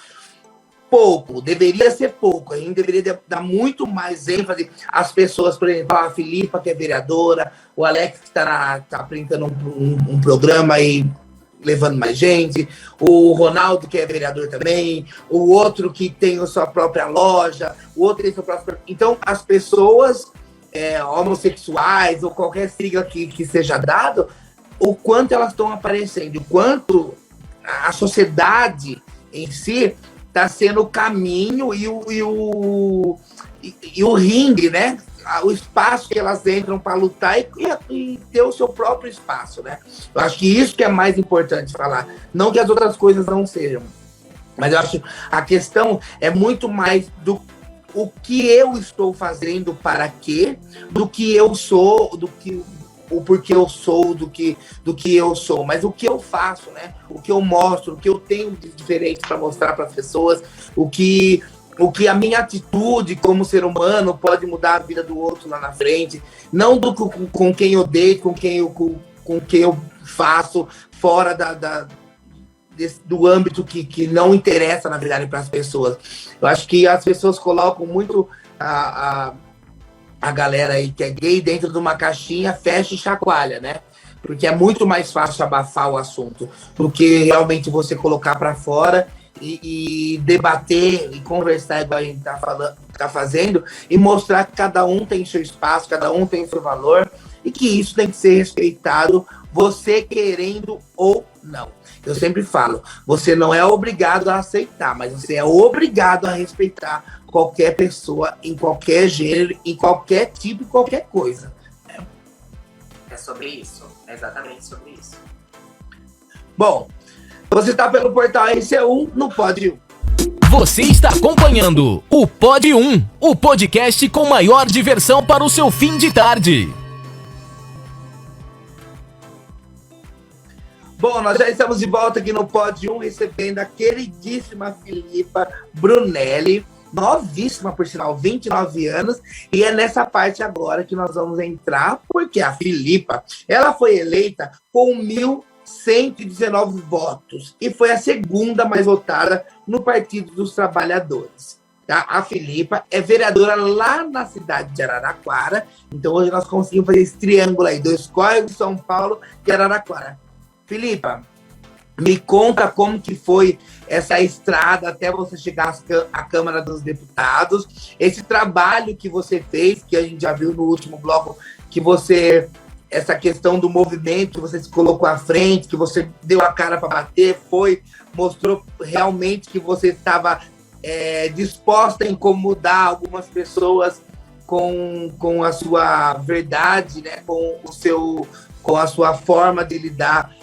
pouco, deveria ser pouco, a gente deveria dar muito mais ênfase às pessoas, por exemplo, a Filipa, que é vereadora, o Alex, que tá apresentando um programa aí, levando mais gente, o Ronaldo, que é vereador também, o outro que tem a sua própria loja, o outro tem a sua própria... Então, as pessoas homossexuais, ou qualquer sigla que seja dado, o quanto elas estão aparecendo, o quanto a sociedade em si está sendo o caminho e o ringue, né? O espaço que elas entram para lutar e ter o seu próprio espaço, né? Eu acho que isso que é mais importante falar. Não que as outras coisas não sejam. Mas eu acho que a questão é muito mais do o que eu estou fazendo para quê, do que eu sou, o porquê eu sou, do que eu sou, mas o que eu faço, né? O que eu mostro, o que eu tenho de diferente para mostrar para as pessoas, o que a minha atitude como ser humano pode mudar a vida do outro lá na frente, não com quem eu deito, com quem eu faço fora do âmbito que não interessa, na verdade, para as pessoas. Eu acho que as pessoas colocam muito a galera aí que é gay dentro de uma caixinha, fecha e chacoalha, né? Porque é muito mais fácil abafar o assunto do que realmente você colocar para fora e debater e conversar igual a gente tá fazendo e mostrar que cada um tem seu espaço, cada um tem seu valor e que isso tem que ser respeitado, você querendo ou não. Eu sempre falo, você não é obrigado a aceitar, mas você é obrigado a respeitar qualquer pessoa, em qualquer gênero, em qualquer tipo, em qualquer coisa. É sobre isso, é exatamente sobre isso. Bom, você está pelo portal RC1 no Pod 1. Você está acompanhando o Pod 1, o podcast com maior diversão para o seu fim de tarde. Bom, nós já estamos de volta aqui no Pod 1, recebendo a queridíssima Filipa Brunelli, novíssima, por sinal, 29 anos, e é nessa parte agora que nós vamos entrar, porque a Filipa, ela foi eleita com 1.119 votos, e foi a segunda mais votada no Partido dos Trabalhadores. Tá? A Filipa é vereadora lá na cidade de Araraquara, então hoje nós conseguimos fazer esse triângulo aí, 2 córregos, São Paulo e Araraquara. Filipa, me conta como que foi essa estrada até você chegar à Câmara dos Deputados, esse trabalho que você fez, que a gente já viu no último bloco, que você, essa questão do movimento, você se colocou à frente, que você deu a cara para bater, mostrou realmente que você estava disposta a incomodar algumas pessoas com a sua verdade, né? com a sua forma de lidar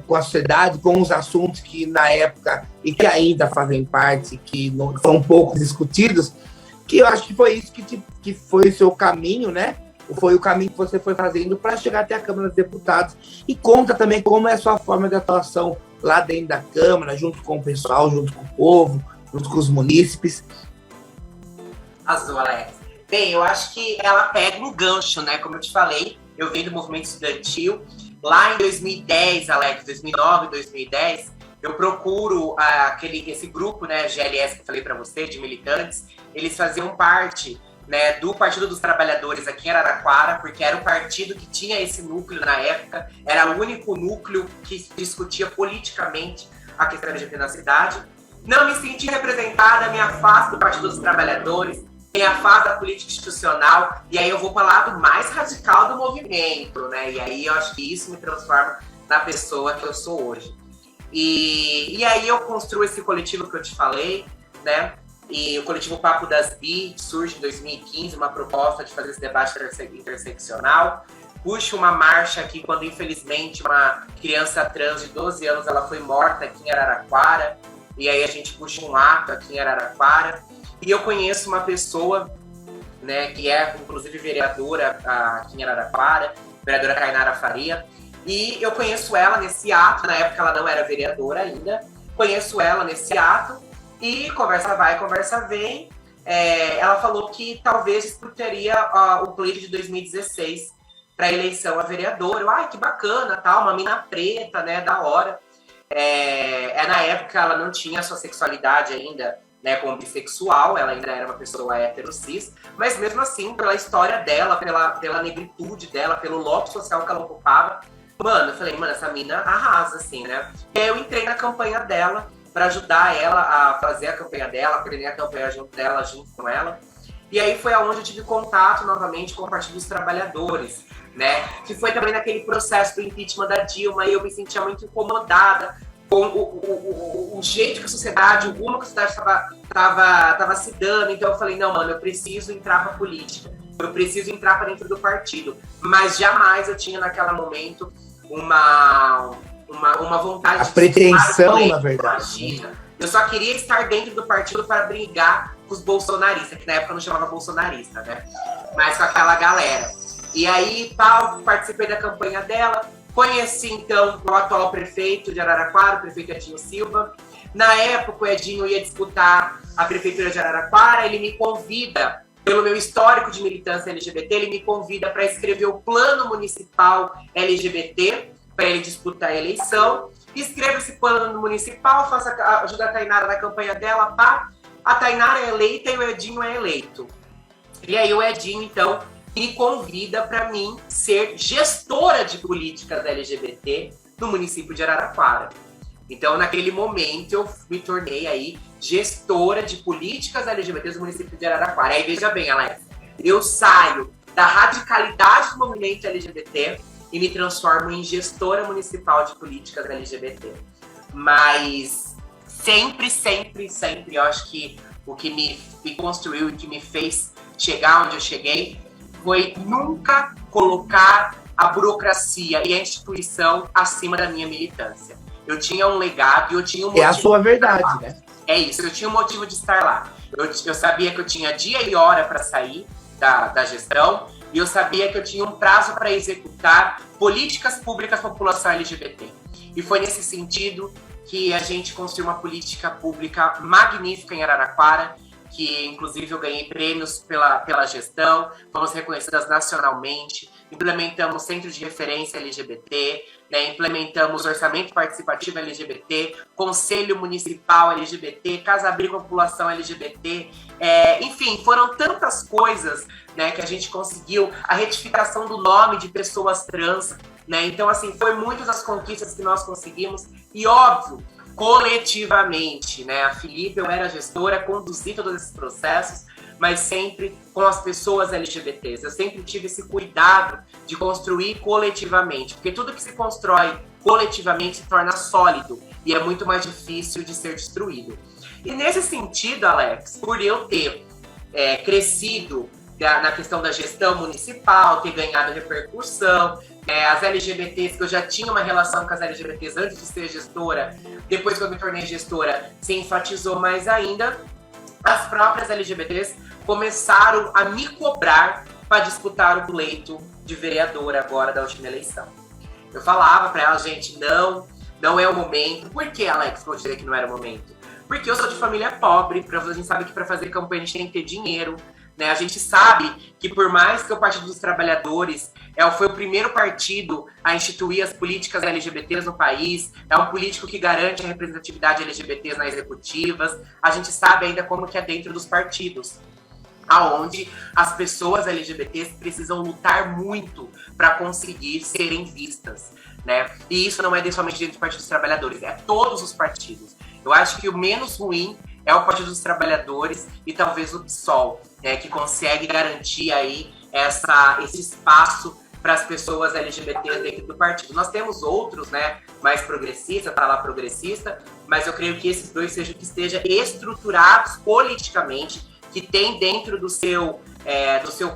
com a sociedade, com os assuntos que na época, e que ainda fazem parte, que não, são pouco discutidos, que eu acho que foi isso que foi o seu caminho, né? Foi o caminho que você foi fazendo para chegar até a Câmara dos Deputados. E conta também como é a sua forma de atuação lá dentro da Câmara, junto com o pessoal, junto com o povo, junto com os munícipes. Azul, Alex. Bem, eu acho que ela pega um gancho, né? Como eu te falei, eu venho do movimento estudantil. Lá em 2010, Alex, 2009, 2010, eu procuro esse grupo, né, GLS que eu falei para você, de militantes. Eles faziam parte, né, do Partido dos Trabalhadores aqui em Araraquara, porque era o partido que tinha esse núcleo na época, era o único núcleo que discutia politicamente a questão LGBT na cidade. Não me senti representada, me afasto do Partido dos Trabalhadores, me afasto da política institucional, e aí eu vou para o lado mais radical do movimento, né? E aí eu acho que isso me transforma na pessoa que eu sou hoje. E aí eu construo esse coletivo que eu te falei, né? E o coletivo Papo das Bi surge em 2015, uma proposta de fazer esse debate interseccional. Puxo uma marcha aqui quando, infelizmente, uma criança trans de 12 anos ela foi morta aqui em Araraquara. E aí a gente puxa um ato aqui em Araraquara. E eu conheço uma pessoa, né, que é, inclusive, vereadora aqui em Araraquara, vereadora Kainara Faria. E eu conheço ela nesse ato, na época ela não era vereadora ainda. Conheço ela nesse ato. E conversa vai, conversa vem. Ela falou que talvez disputaria o pleito de 2016 para eleição a vereadora. Ai, que bacana, tal, uma mina preta, né, da hora. Na época ela não tinha sua sexualidade ainda, né, como bissexual, ela ainda era uma pessoa cis, mas mesmo assim, pela história dela, pela negritude dela, pelo lote social que ela ocupava, mano, eu falei, essa mina arrasa, assim, né? E aí eu entrei na campanha dela, para ajudar ela a fazer a campanha dela, aprender a campanha junto com ela. E aí foi aonde eu tive contato novamente com o Partido dos Trabalhadores, né? Que foi também naquele processo do impeachment da Dilma, e eu me sentia muito incomodada com o jeito que a sociedade, o rumo que a sociedade estava se dando. Então eu falei, não, mano, eu preciso entrar para a política, eu preciso entrar para dentro do partido. Mas jamais eu tinha naquele momento uma vontade a pretensão, na verdade. Imagina. Eu só queria estar dentro do partido para brigar com os bolsonaristas, que na época não chamava bolsonarista, né? Mas com aquela galera. E aí, participei da campanha dela, conheci então o atual prefeito de Araraquara, o prefeito Edinho Silva. Na época, o Edinho ia disputar a prefeitura de Araraquara, ele me convida, pelo meu histórico de militância LGBT, ele me convida para escrever o plano municipal LGBT, para ele disputar a eleição. Escrevo esse plano municipal, ajuda a Tainara na campanha dela, a Tainara é eleita e o Edinho é eleito. E aí o Edinho, então, me convida para mim ser gestora de políticas LGBT no município de Araraquara. Então, naquele momento, eu me tornei aí gestora de políticas LGBTs no município de Araraquara. Aí, veja bem, Alex, eu saio da radicalidade do movimento LGBT e me transformo em gestora municipal de políticas LGBT. Mas sempre, eu acho que o que me construiu e que me fez chegar onde eu cheguei foi nunca colocar a burocracia e a instituição acima da minha militância. Eu tinha um legado e eu tinha um motivo. É a sua verdade, né? É isso, eu tinha um motivo de estar lá. Eu sabia que eu tinha dia e hora para sair da gestão, e eu sabia que eu tinha um prazo para executar políticas públicas para a população LGBT. E foi nesse sentido que a gente construiu uma política pública magnífica em Araraquara, que inclusive eu ganhei prêmios pela gestão, fomos reconhecidas nacionalmente, implementamos centro de referência LGBT, né, implementamos orçamento participativo LGBT, conselho municipal LGBT, casa-abrigo população LGBT, enfim, foram tantas coisas, né, que a gente conseguiu, a retificação do nome de pessoas trans, né? Então, assim, foi muitas as conquistas que nós conseguimos e, óbvio, coletivamente, né? A Filipe, eu era gestora, conduzi todos esses processos, mas sempre com as pessoas LGBTs. Eu sempre tive esse cuidado de construir coletivamente, porque tudo que se constrói coletivamente se torna sólido e é muito mais difícil de ser destruído. E nesse sentido, Alex, por eu ter crescido na questão da gestão municipal, ter ganhado repercussão, as LGBTs, que eu já tinha uma relação com as LGBTs antes de ser gestora, depois que eu me tornei gestora, se enfatizou mais ainda, as próprias LGBTs começaram a me cobrar para disputar o pleito de vereadora agora da última eleição. Eu falava para elas, gente, não é o momento. Por que, Alex, vou dizer que não era o momento? Porque eu sou de família pobre, a gente sabe que para fazer campanha a gente tem que ter dinheiro, né? A gente sabe que por mais que o Partido dos Trabalhadores foi o primeiro partido a instituir as políticas LGBTs no país, é um político que garante a representatividade LGBTs nas executivas, a gente sabe ainda como que é dentro dos partidos, aonde as pessoas LGBTs precisam lutar muito para conseguir serem vistas, né? E isso não é somente dentro do Partido dos Trabalhadores, é todos os partidos. Eu acho que o menos ruim é o Partido dos Trabalhadores e talvez o PSOL, né, que consegue garantir aí esse espaço para as pessoas LGBT dentro do partido. Nós temos outros, né, mais progressista, para lá progressista, mas eu creio que esses dois sejam que estejam estruturados politicamente, que tem dentro do seu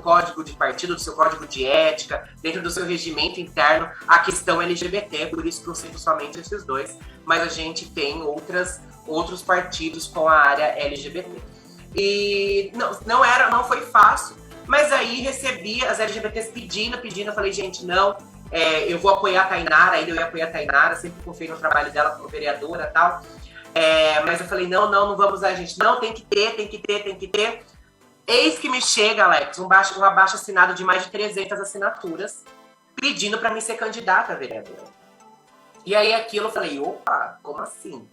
código de partido, do seu código de ética, dentro do seu regimento interno, a questão LGBT, por isso que eu cito somente esses dois, mas a gente tem outros partidos com a área LGBT. E não foi fácil, mas aí recebi as LGBTs pedindo, eu falei, gente, não, eu vou apoiar a Tainara, ainda eu ia apoiar a Tainara, sempre confiei no trabalho dela como vereadora e tal, mas eu falei, não vamos lá, gente, não, tem que ter. Eis que me chega, Alex, um abaixo assinado de mais de 300 assinaturas, pedindo para mim ser candidata a vereadora. E aí aquilo eu falei, opa, como assim?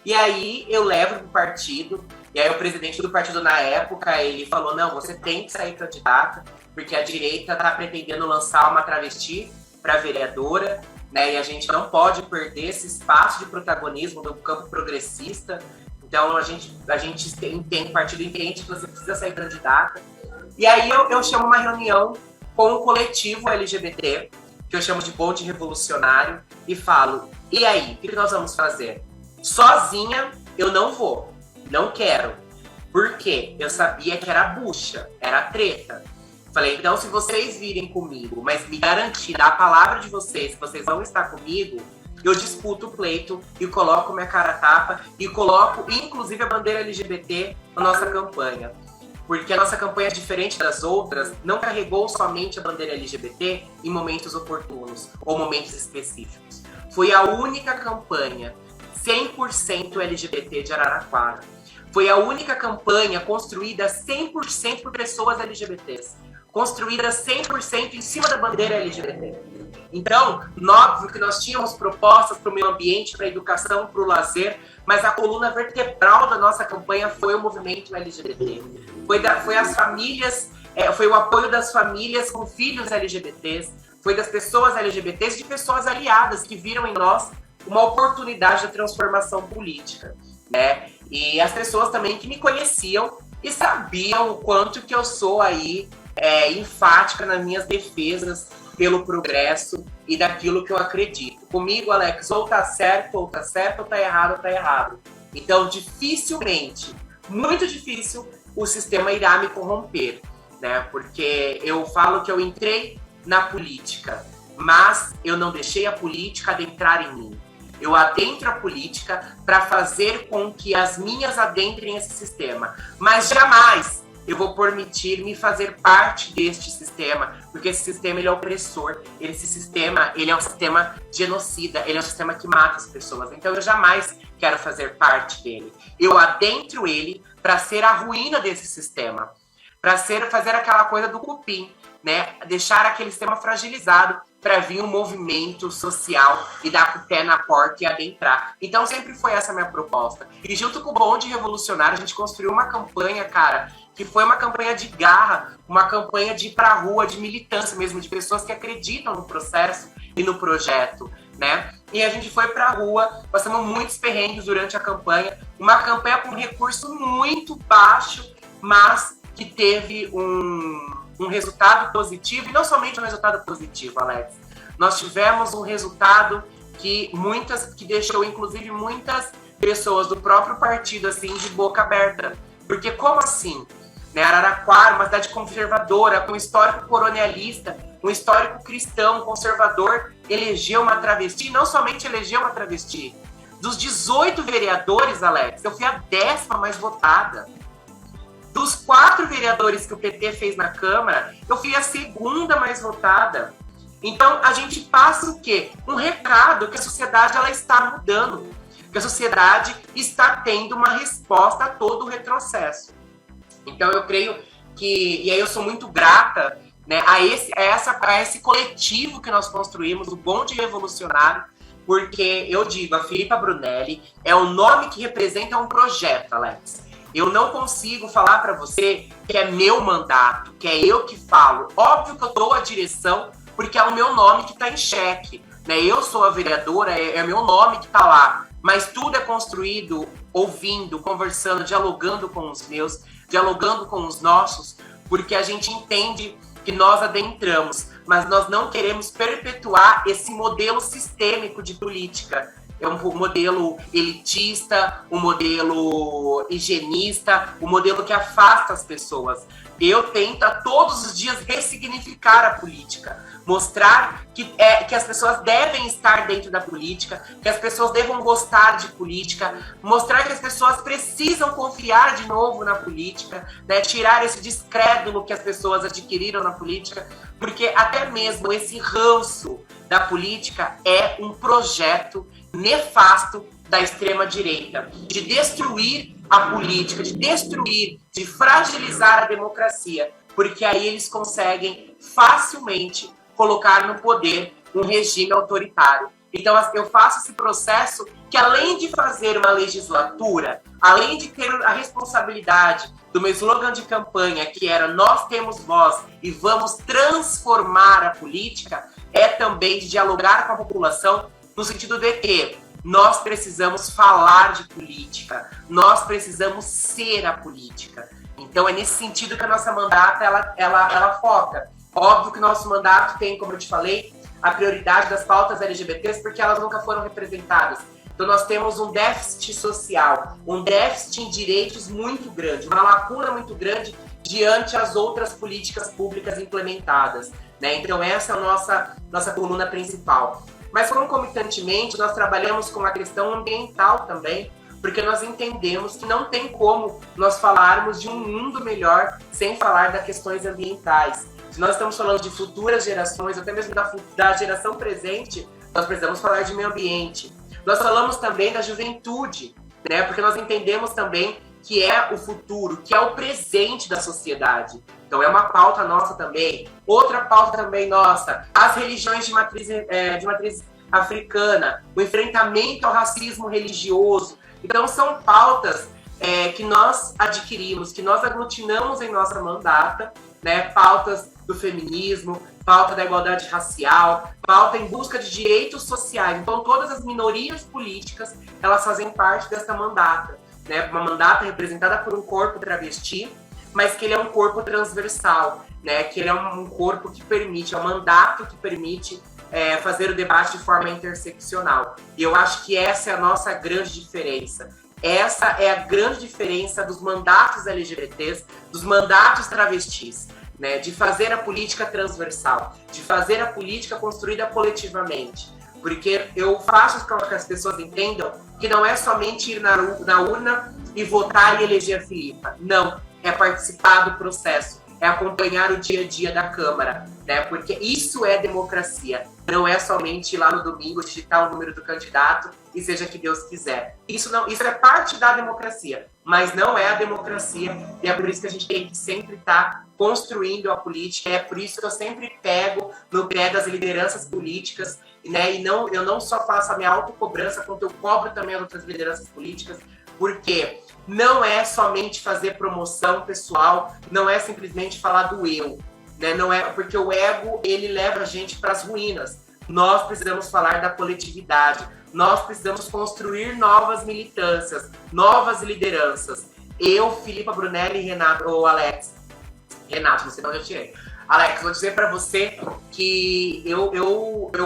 E aí eu levo pro partido, e aí o presidente do partido na época, ele falou, não, você tem que sair candidata, porque a direita tá pretendendo lançar uma travesti para vereadora, né? E a gente não pode perder esse espaço de protagonismo do campo progressista. Então a gente entende, o partido entende que você precisa sair candidata. E aí eu chamo uma reunião com o coletivo LGBT, que eu chamo de bonde revolucionário, e falo, e aí, o que nós vamos fazer? Sozinha eu não vou, não quero. Por quê? Eu sabia que era bucha, era treta. Falei, então se vocês virem comigo, mas me garantir da palavra de vocês que vocês vão estar comigo, eu disputo o pleito e coloco minha cara a tapa e coloco, inclusive, a bandeira LGBT na nossa campanha. Porque a nossa campanha, diferente das outras, não carregou somente a bandeira LGBT em momentos oportunos ou momentos específicos. Foi a única campanha 100% LGBT de Araraquara. Foi a única campanha construída 100% por pessoas LGBTs. Construída 100% em cima da bandeira LGBT. Então, óbvio que nós tínhamos propostas para o meio ambiente, para a educação, para o lazer, mas a coluna vertebral da nossa campanha foi o movimento LGBT. Foi as famílias, foi o apoio das famílias com filhos LGBTs, foi das pessoas LGBTs e de pessoas aliadas que viram em nós uma oportunidade de transformação política, né? E as pessoas também que me conheciam e sabiam o quanto que eu sou aí enfática nas minhas defesas pelo progresso e daquilo que eu acredito. Comigo, Alex, ou tá certo, ou tá errado, ou tá errado. Então, dificilmente, muito difícil, o sistema irá me corromper, né? Porque eu falo que eu entrei na política, mas eu não deixei a política adentrar em mim. Eu adentro a política para fazer com que as minhas adentrem esse sistema, mas jamais eu vou permitir me fazer parte deste sistema, porque esse sistema ele é opressor, esse sistema ele é um sistema genocida, ele é um sistema que mata as pessoas, então eu jamais quero fazer parte dele. Eu adentro ele para ser a ruína desse sistema, para fazer aquela coisa do cupim, né? Deixar aquele sistema fragilizado para vir um movimento social e dar o pé na porta e adentrar. Então sempre foi essa a minha proposta. E junto com o Bonde Revolucionário, a gente construiu uma campanha, cara, que foi uma campanha de garra, uma campanha de ir pra rua, de militância mesmo, de pessoas que acreditam no processo e no projeto, né? E a gente foi pra rua, passamos muitos perrengues durante a campanha, uma campanha com recurso muito baixo, mas que teve um resultado positivo, e não somente um resultado positivo, Alex. Nós tivemos um resultado que deixou, inclusive, muitas pessoas do próprio partido, assim, de boca aberta. Porque como assim? Né? Araraquara, uma cidade conservadora, com um histórico colonialista, um histórico cristão, conservador, elegeu uma travesti, não somente elegeu uma travesti. Dos 18 vereadores, Alex, eu fui a 10ª mais votada. Dos 4 vereadores que o PT fez na Câmara, eu fui a 2ª mais votada. Então, a gente passa o quê? Um recado que a sociedade ela está mudando, que a sociedade está tendo uma resposta a todo o retrocesso. Então, eu creio que, e aí eu sou muito grata, né, a esse coletivo que nós construímos, o Bonde Revolucionário, porque eu digo, a Filipa Brunelli é o nome que representa um projeto, Alex. Eu não consigo falar para você que é meu mandato, que é eu que falo. Óbvio que eu dou a direção, porque é o meu nome que está em xeque. Né? Eu sou a vereadora, é meu nome que está lá. Mas tudo é construído ouvindo, conversando, dialogando com os meus, dialogando com os nossos, porque a gente entende que nós adentramos, mas nós não queremos perpetuar esse modelo sistêmico de política. É um modelo elitista, um modelo higienista, um modelo que afasta as pessoas. Eu tento a todos os dias ressignificar a política, mostrar que as pessoas devem estar dentro da política, que as pessoas devem gostar de política, mostrar que as pessoas precisam confiar de novo na política, né? Tirar esse descrédulo que as pessoas adquiriram na política, porque até mesmo esse ranço da política é um projeto nefasto da extrema-direita, de destruir a política, de destruir, de fragilizar a democracia, porque aí eles conseguem facilmente colocar no poder um regime autoritário. Então, eu faço esse processo que, além de fazer uma legislatura, além de ter a responsabilidade do meu slogan de campanha, que era nós temos voz e vamos transformar a política, é também de dialogar com a população no sentido de que nós precisamos falar de política, nós precisamos ser a política. Então, é nesse sentido que a nossa mandata ela foca. Óbvio que nosso mandato tem, como eu te falei, a prioridade das pautas LGBTs, porque elas nunca foram representadas. Então, nós temos um déficit social, um déficit em direitos muito grande, uma lacuna muito grande diante as outras políticas públicas implementadas. Né? Então, essa é a nossa coluna principal. Mas, concomitantemente, nós trabalhamos com a questão ambiental também, porque nós entendemos que não tem como nós falarmos de um mundo melhor sem falar das questões ambientais. Se nós estamos falando de futuras gerações, até mesmo da geração presente, nós precisamos falar de meio ambiente. Nós falamos também da juventude, né? Porque nós entendemos também que é o futuro, que é o presente da sociedade. Então, é uma pauta nossa também. Outra pauta também nossa, as religiões de matriz africana, o enfrentamento ao racismo religioso. Então, são pautas que nós adquirimos, que nós aglutinamos em nossa mandata, né? Pautas do feminismo, pauta da igualdade racial, pauta em busca de direitos sociais. Então, todas as minorias políticas, elas fazem parte dessa mandata. Né? Uma mandata representada por um corpo travesti, mas que ele é um corpo transversal, né? Que ele é um corpo que permite, é um mandato que permite fazer o debate de forma interseccional. E eu acho que essa é a nossa grande diferença. Essa é a grande diferença dos mandatos LGBTs, dos mandatos travestis, né? De fazer a política transversal, de fazer a política construída coletivamente. Porque eu faço com que as pessoas entendam que não é somente ir na urna e votar e eleger a Filipa. Não, é participar do processo, é acompanhar o dia a dia da Câmara, né? Porque isso é democracia. Não é somente ir lá no domingo, digitar o número do candidato e seja que Deus quiser. Isso é parte da democracia, mas não é a democracia. E é por isso que a gente tem que sempre estar construindo a política. É por isso que eu sempre pego no pé das lideranças políticas, né? E eu não só faço a minha autocobrança, quanto eu cobro também as outras lideranças políticas, porque não é somente fazer promoção pessoal, não é simplesmente falar do eu, né? Não é porque o ego ele leva a gente para as ruínas, nós precisamos falar da coletividade, nós precisamos construir novas militâncias, novas lideranças. Eu, Filipa Brunelli, Renato, ou Alex, não sei de onde eu tirei. Alex, vou dizer para você que eu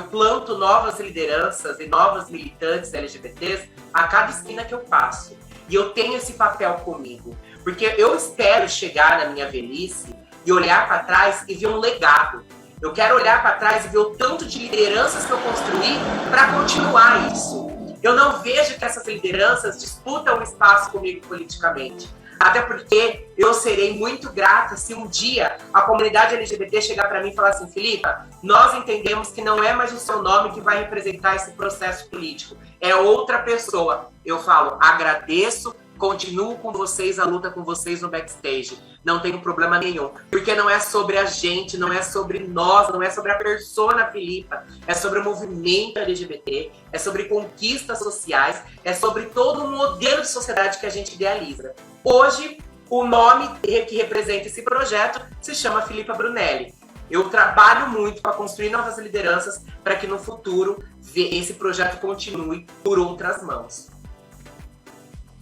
planto novas lideranças e novas militantes LGBTs a cada esquina que eu passo. E eu tenho esse papel comigo. Porque eu espero chegar na minha velhice e olhar para trás e ver um legado. Eu quero olhar para trás e ver o tanto de lideranças que eu construí para continuar isso. Eu não vejo que essas lideranças disputam espaço comigo politicamente. Até porque eu serei muito grata se um dia a comunidade LGBT chegar para mim e falar assim: Filipa, nós entendemos que não é mais o seu nome que vai representar esse processo político, é outra pessoa. Eu falo, agradeço, continuo com vocês, a luta com vocês no backstage. Não tenho problema nenhum. Porque não é sobre a gente, não é sobre nós, não é sobre a persona Filipa. É sobre o movimento LGBT, é sobre conquistas sociais, é sobre todo o modelo de sociedade que a gente idealiza. Hoje, o nome que representa esse projeto se chama Filipa Brunelli. Eu trabalho muito para construir novas lideranças para que no futuro esse projeto continue por outras mãos.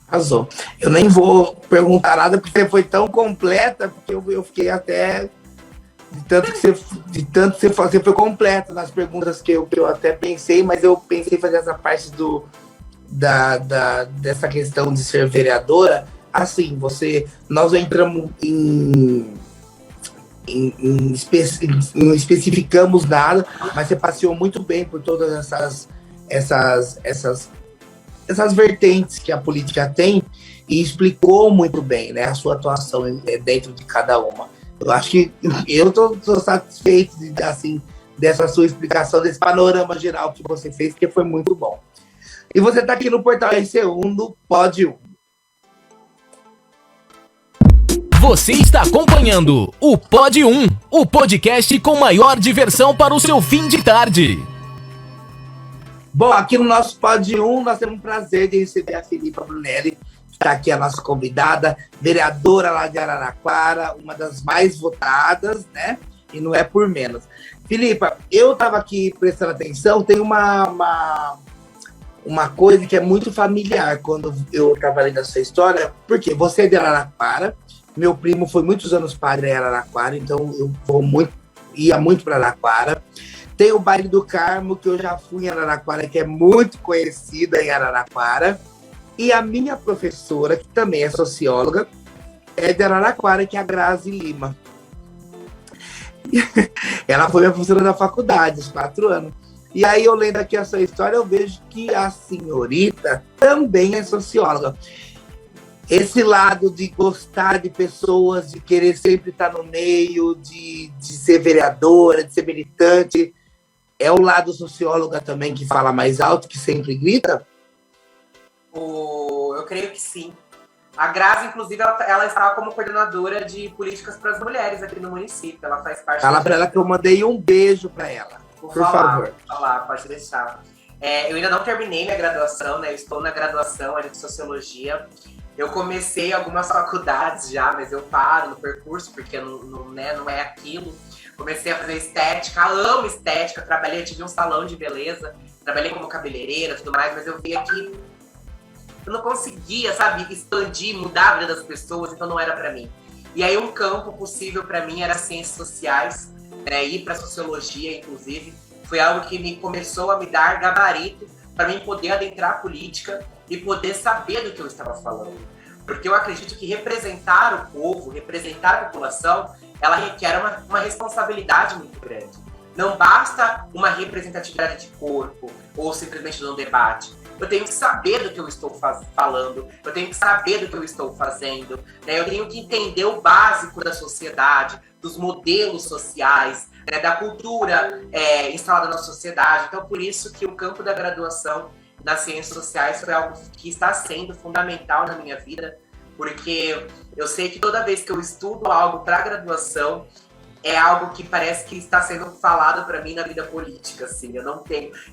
Arrasou. Eu nem vou perguntar nada porque você foi tão completa, porque eu fiquei até... De tanto que você foi completa nas perguntas que eu até pensei, mas eu pensei em fazer essa parte dessa questão de ser vereadora. Assim, nós entramos não especificamos nada, mas você passeou muito bem por todas essas vertentes que a política tem e explicou muito bem, né, a sua atuação dentro de cada uma. Eu acho que eu estou satisfeito dessa sua explicação, desse panorama geral que você fez, que foi muito bom. E você está aqui no Portal RC1 do Pod 1. Você está acompanhando o Pod 1, o podcast com maior diversão para o seu fim de tarde. Bom, aqui no nosso Pod 1, nós temos o prazer de receber a Filipa Brunelli, que está aqui a nossa convidada, vereadora lá de Araraquara, uma das mais votadas, né? E não é por menos. Filipa, eu estava aqui prestando atenção, tem uma coisa que é muito familiar quando eu estava lendo a sua história, porque você é de Araraquara, meu primo foi muitos anos padre em Araraquara, então eu ia muito para Araraquara. Tem o Baile do Carmo, que eu já fui em Araraquara, que é muito conhecida em Araraquara. E a minha professora, que também é socióloga, é de Araraquara, que é a Grazi Lima. Ela foi minha professora da faculdade, os 4 anos. E aí, eu lendo aqui a sua história, eu vejo que a senhorita também é socióloga. Esse lado de gostar de pessoas, de querer sempre estar no meio, de ser vereadora, de ser militante, é o lado socióloga também que fala mais alto, que sempre grita? Eu creio que sim. A Grazi, inclusive, ela estava como coordenadora de políticas para as mulheres aqui no município. Ela faz parte... Fala para ela que eu mandei um beijo para ela. Por favor. Pode deixar. Eu ainda não terminei minha graduação, né? Eu estou na graduação de Sociologia. Eu comecei algumas faculdades já, mas eu paro no percurso, porque não é aquilo. Comecei a fazer estética, amo estética, tive um salão de beleza, trabalhei como cabeleireira e tudo mais, mas eu via que eu não conseguia, sabe, expandir, mudar a vida das pessoas, então não era para mim. E aí um campo possível para mim era ciências sociais, né, ir para sociologia, inclusive, foi algo que começou a me dar gabarito para mim poder adentrar a política e poder saber do que eu estava falando. Porque eu acredito que representar o povo, representar a população, ela requer uma responsabilidade muito grande. Não basta uma representatividade de corpo ou simplesmente um debate. Eu tenho que saber do que eu estou falando, eu tenho que saber do que eu estou fazendo, né? Eu tenho que entender o básico da sociedade, dos modelos sociais, né? Da cultura instalada na sociedade. Então, por isso que o campo da graduação das ciências sociais foi algo que está sendo fundamental na minha vida, porque eu sei que toda vez que eu estudo algo para a graduação, é algo que parece que está sendo falado para mim na vida política, assim.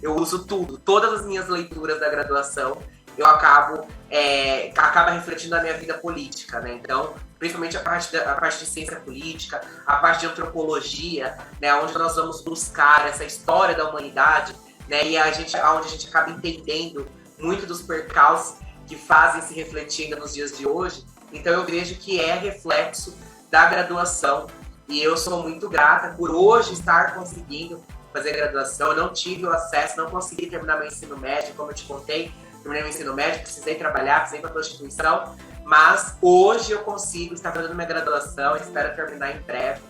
Eu uso tudo, todas as minhas leituras da graduação, eu acaba refletindo na minha vida política, né? Então, principalmente a parte de ciência política, a parte de antropologia, né? Onde nós vamos buscar essa história da humanidade, né? E onde a gente acaba entendendo muito dos percalços que fazem se refletir ainda nos dias de hoje. Então eu vejo que é reflexo da graduação, e eu sou muito grata por hoje estar conseguindo fazer a graduação. Eu não tive o acesso, não consegui terminar meu ensino médio, como eu te contei, terminei meu ensino médio, precisei trabalhar, precisei para a prostituição, mas hoje eu consigo estar fazendo minha graduação, espero terminar em breve,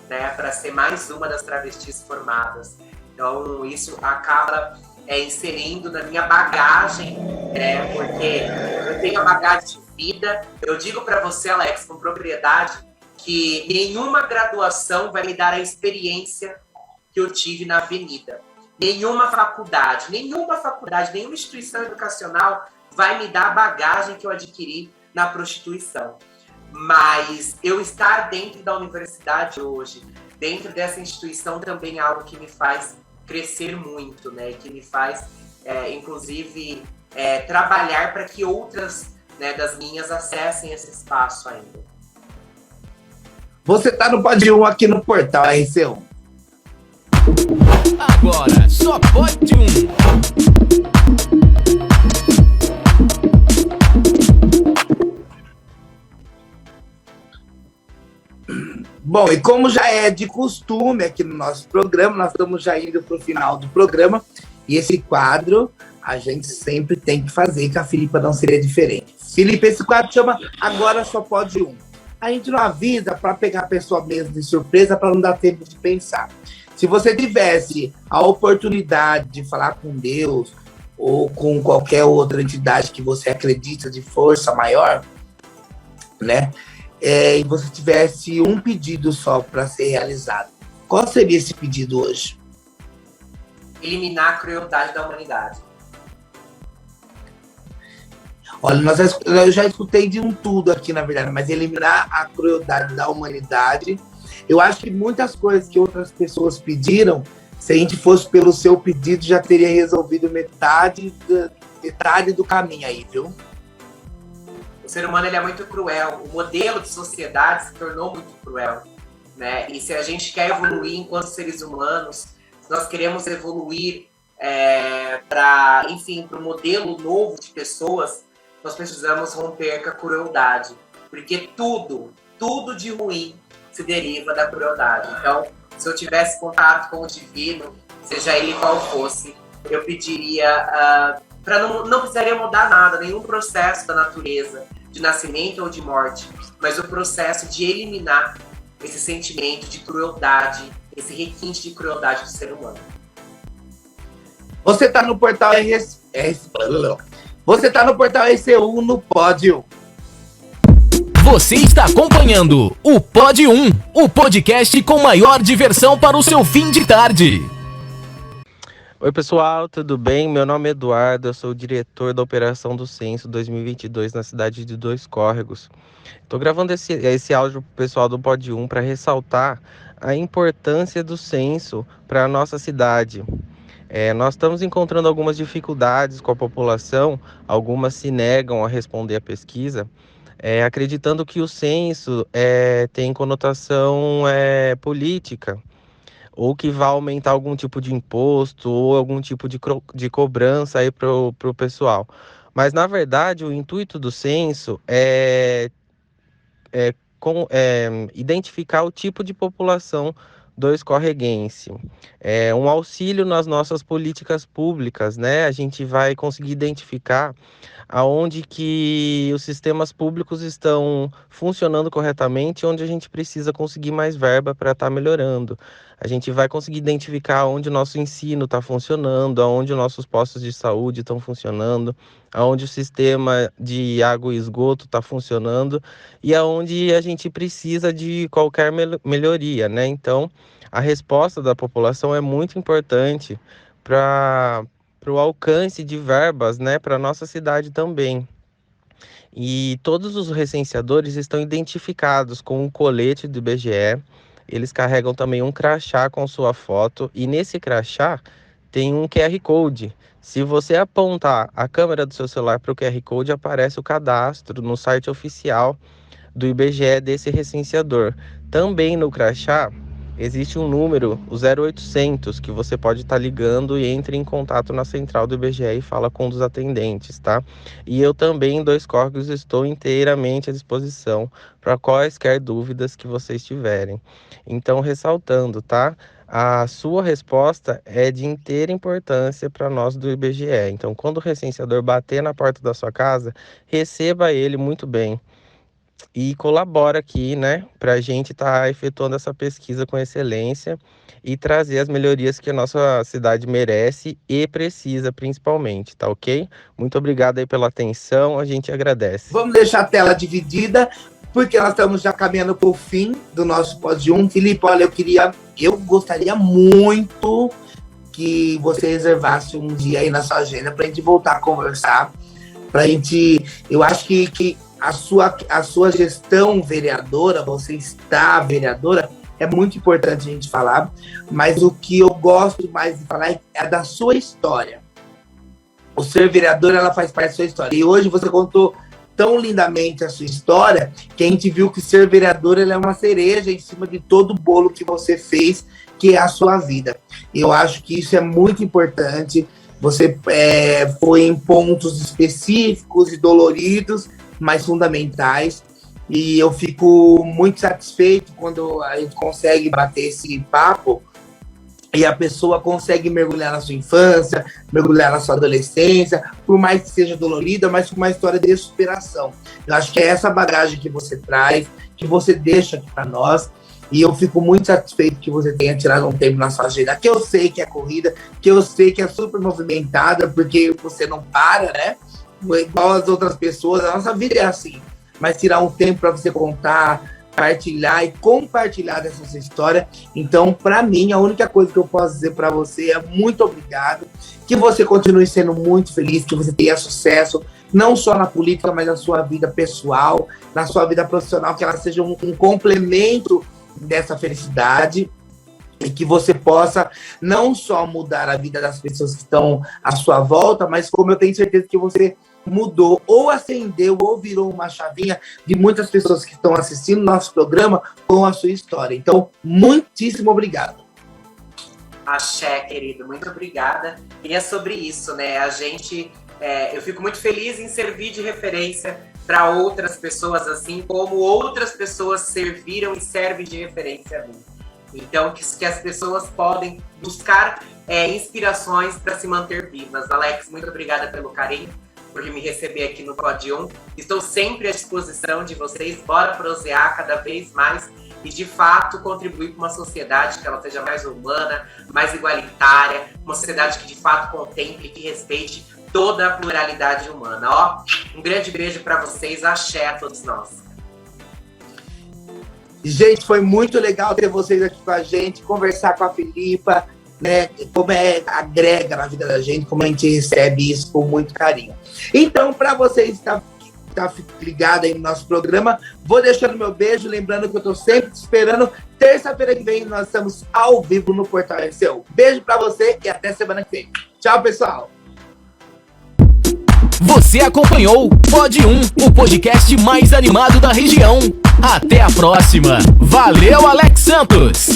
né, para ser mais uma das travestis formadas. Então isso acaba inserindo na minha bagagem, porque eu tenho a bagagem de vida. Eu digo para você, Alex, com propriedade, que nenhuma graduação vai me dar a experiência que eu tive na avenida. Nenhuma faculdade, nenhuma instituição educacional vai me dar a bagagem que eu adquiri na prostituição. Mas eu estar dentro da universidade hoje, dentro dessa instituição, também é algo que me faz crescer muito, né? Que me faz, inclusive, trabalhar para que outras, né, das minhas acessem esse espaço ainda. Você está no Pode 1 aqui no portal RC1. Agora, só pode um. Bom, e como já é de costume aqui no nosso programa, nós estamos já indo para o final do programa, e esse quadro a gente sempre tem que fazer, que a Filipa não seria diferente. Filipe, esse quadro chama Agora Só Pode Um. A gente não avisa para pegar a pessoa mesmo de surpresa, para não dar tempo de pensar. Se você tivesse a oportunidade de falar com Deus ou com qualquer outra entidade que você acredita de força maior, né? E você tivesse um pedido só para ser realizado, qual seria esse pedido hoje? Eliminar a crueldade da humanidade. Olha, eu já escutei de um tudo aqui, na verdade, mas eliminar a crueldade da humanidade, eu acho que muitas coisas que outras pessoas pediram, se a gente fosse pelo seu pedido, já teria resolvido metade do caminho aí, viu? O ser humano, ele é muito cruel. O modelo de sociedade se tornou muito cruel, né? E se a gente quer evoluir enquanto seres humanos, se nós queremos evoluir para um modelo novo de pessoas, nós precisamos romper com a crueldade. Porque tudo de ruim se deriva da crueldade. Então, se eu tivesse contato com o divino, seja ele qual fosse, eu pediria... não precisaria mudar nada, nenhum processo da natureza, de nascimento ou de morte, mas o processo de eliminar esse sentimento de crueldade, esse requinte de crueldade do ser humano. Você está no portal RC1 no Pódio. Você está acompanhando o Pode 1, o podcast com maior diversão para o seu fim de tarde. Oi pessoal, tudo bem? Meu nome é Eduardo, eu sou o diretor da Operação do Censo 2022 na cidade de Dois Córregos. Estou gravando esse áudio para o pessoal do Pode 1 para ressaltar a importância do censo para a nossa cidade. Nós estamos encontrando algumas dificuldades com a população, algumas se negam a responder a pesquisa, acreditando que o censo tem conotação política, ou que vai aumentar algum tipo de imposto ou algum tipo de cobrança aí para o pessoal. Mas, na verdade, o intuito do censo é identificar o tipo de população dois-correguense. Um auxílio nas nossas políticas públicas, né? A gente vai conseguir identificar aonde que os sistemas públicos estão funcionando corretamente, onde a gente precisa conseguir mais verba para estar melhorando. A gente vai conseguir identificar onde o nosso ensino está funcionando, aonde os nossos postos de saúde estão funcionando, aonde o sistema de água e esgoto está funcionando e aonde a gente precisa de qualquer melhoria, né? Então, a resposta da população é muito importante para o alcance de verbas, né, para a nossa cidade também. E todos os recenseadores estão identificados com um colete do IBGE, eles carregam também um crachá com sua foto, e nesse crachá tem um QR Code. Se você apontar a câmera do seu celular para o QR Code, aparece o cadastro no site oficial do IBGE desse recenseador. Também no crachá existe um número, o 0800, que você pode estar ligando e entre em contato na central do IBGE e fala com um dos atendentes, tá? E eu também, em Dois Córregos, estou inteiramente à disposição para quaisquer dúvidas que vocês tiverem. Então, ressaltando, tá? A sua resposta é de inteira importância para nós do IBGE. Então, quando o recenseador bater na porta da sua casa, receba ele muito bem e colabora aqui, né, para a gente estar efetuando essa pesquisa com excelência e trazer as melhorias que a nossa cidade merece e precisa, principalmente, tá ok? Muito obrigado aí pela atenção, a gente agradece. Vamos deixar a tela dividida, porque nós estamos já caminhando para o fim do nosso Pod 1. Felipe, olha, eu gostaria muito que você reservasse um dia aí na sua agenda para a gente voltar a conversar, eu acho que a sua gestão vereadora, você está vereadora, é muito importante a gente falar, mas o que eu gosto mais de falar é da sua história. O ser vereador, ela faz parte da sua história. E hoje você contou tão lindamente a sua história, que a gente viu que ser vereador ela é uma cereja em cima de todo o bolo que você fez, que é a sua vida. Eu acho que isso é muito importante. Você foi em pontos específicos e doloridos, mas fundamentais, e eu fico muito satisfeito quando a gente consegue bater esse papo e a pessoa consegue mergulhar na sua infância, mergulhar na sua adolescência, por mais que seja dolorida, mas com uma história de superação. Eu acho que é essa bagagem que você traz, que você deixa aqui para nós, e eu fico muito satisfeito que você tenha tirado um tempo na sua agenda, que eu sei que é corrida, que eu sei que é super movimentada, porque você não para, né? Igual as outras pessoas, a nossa vida é assim, mas tirar um tempo para você contar, partilhar e compartilhar dessa sua história. Então, para mim, a única coisa que eu posso dizer para você é muito obrigado, que você continue sendo muito feliz, que você tenha sucesso, não só na política, mas na sua vida pessoal, na sua vida profissional, que ela seja um complemento dessa felicidade, e que você possa não só mudar a vida das pessoas que estão à sua volta, mas como eu tenho certeza que você mudou, ou acendeu, ou virou uma chavinha de muitas pessoas que estão assistindo nosso programa com a sua história. Então, muitíssimo obrigado. Axé, querido, muito obrigada. E é sobre isso, né? Eu fico muito feliz em servir de referência para outras pessoas, assim como outras pessoas serviram e servem de referência a mim. Então, que as pessoas podem buscar inspirações para se manter vivas. Alex, muito obrigada pelo carinho, por me receber aqui no Pod 1. Estou sempre à disposição de vocês. Bora prosear cada vez mais e, de fato, contribuir para uma sociedade que ela seja mais humana, mais igualitária, uma sociedade que, de fato, contemple e que respeite toda a pluralidade humana. Ó, um grande beijo para vocês. Axé a todos nós. Gente, foi muito legal ter vocês aqui com a gente, conversar com a Filipa, né? Como agrega na vida da gente, como a gente recebe isso com muito carinho. Então, para vocês que tá ligado aí no nosso programa, vou deixando meu beijo, lembrando que eu tô sempre te esperando. Terça-feira que vem nós estamos ao vivo no Portal RCU. Beijo para você e até semana que vem. Tchau, pessoal! Você acompanhou Pod 1, o podcast mais animado da região. Até a próxima. Valeu, Alex Santos!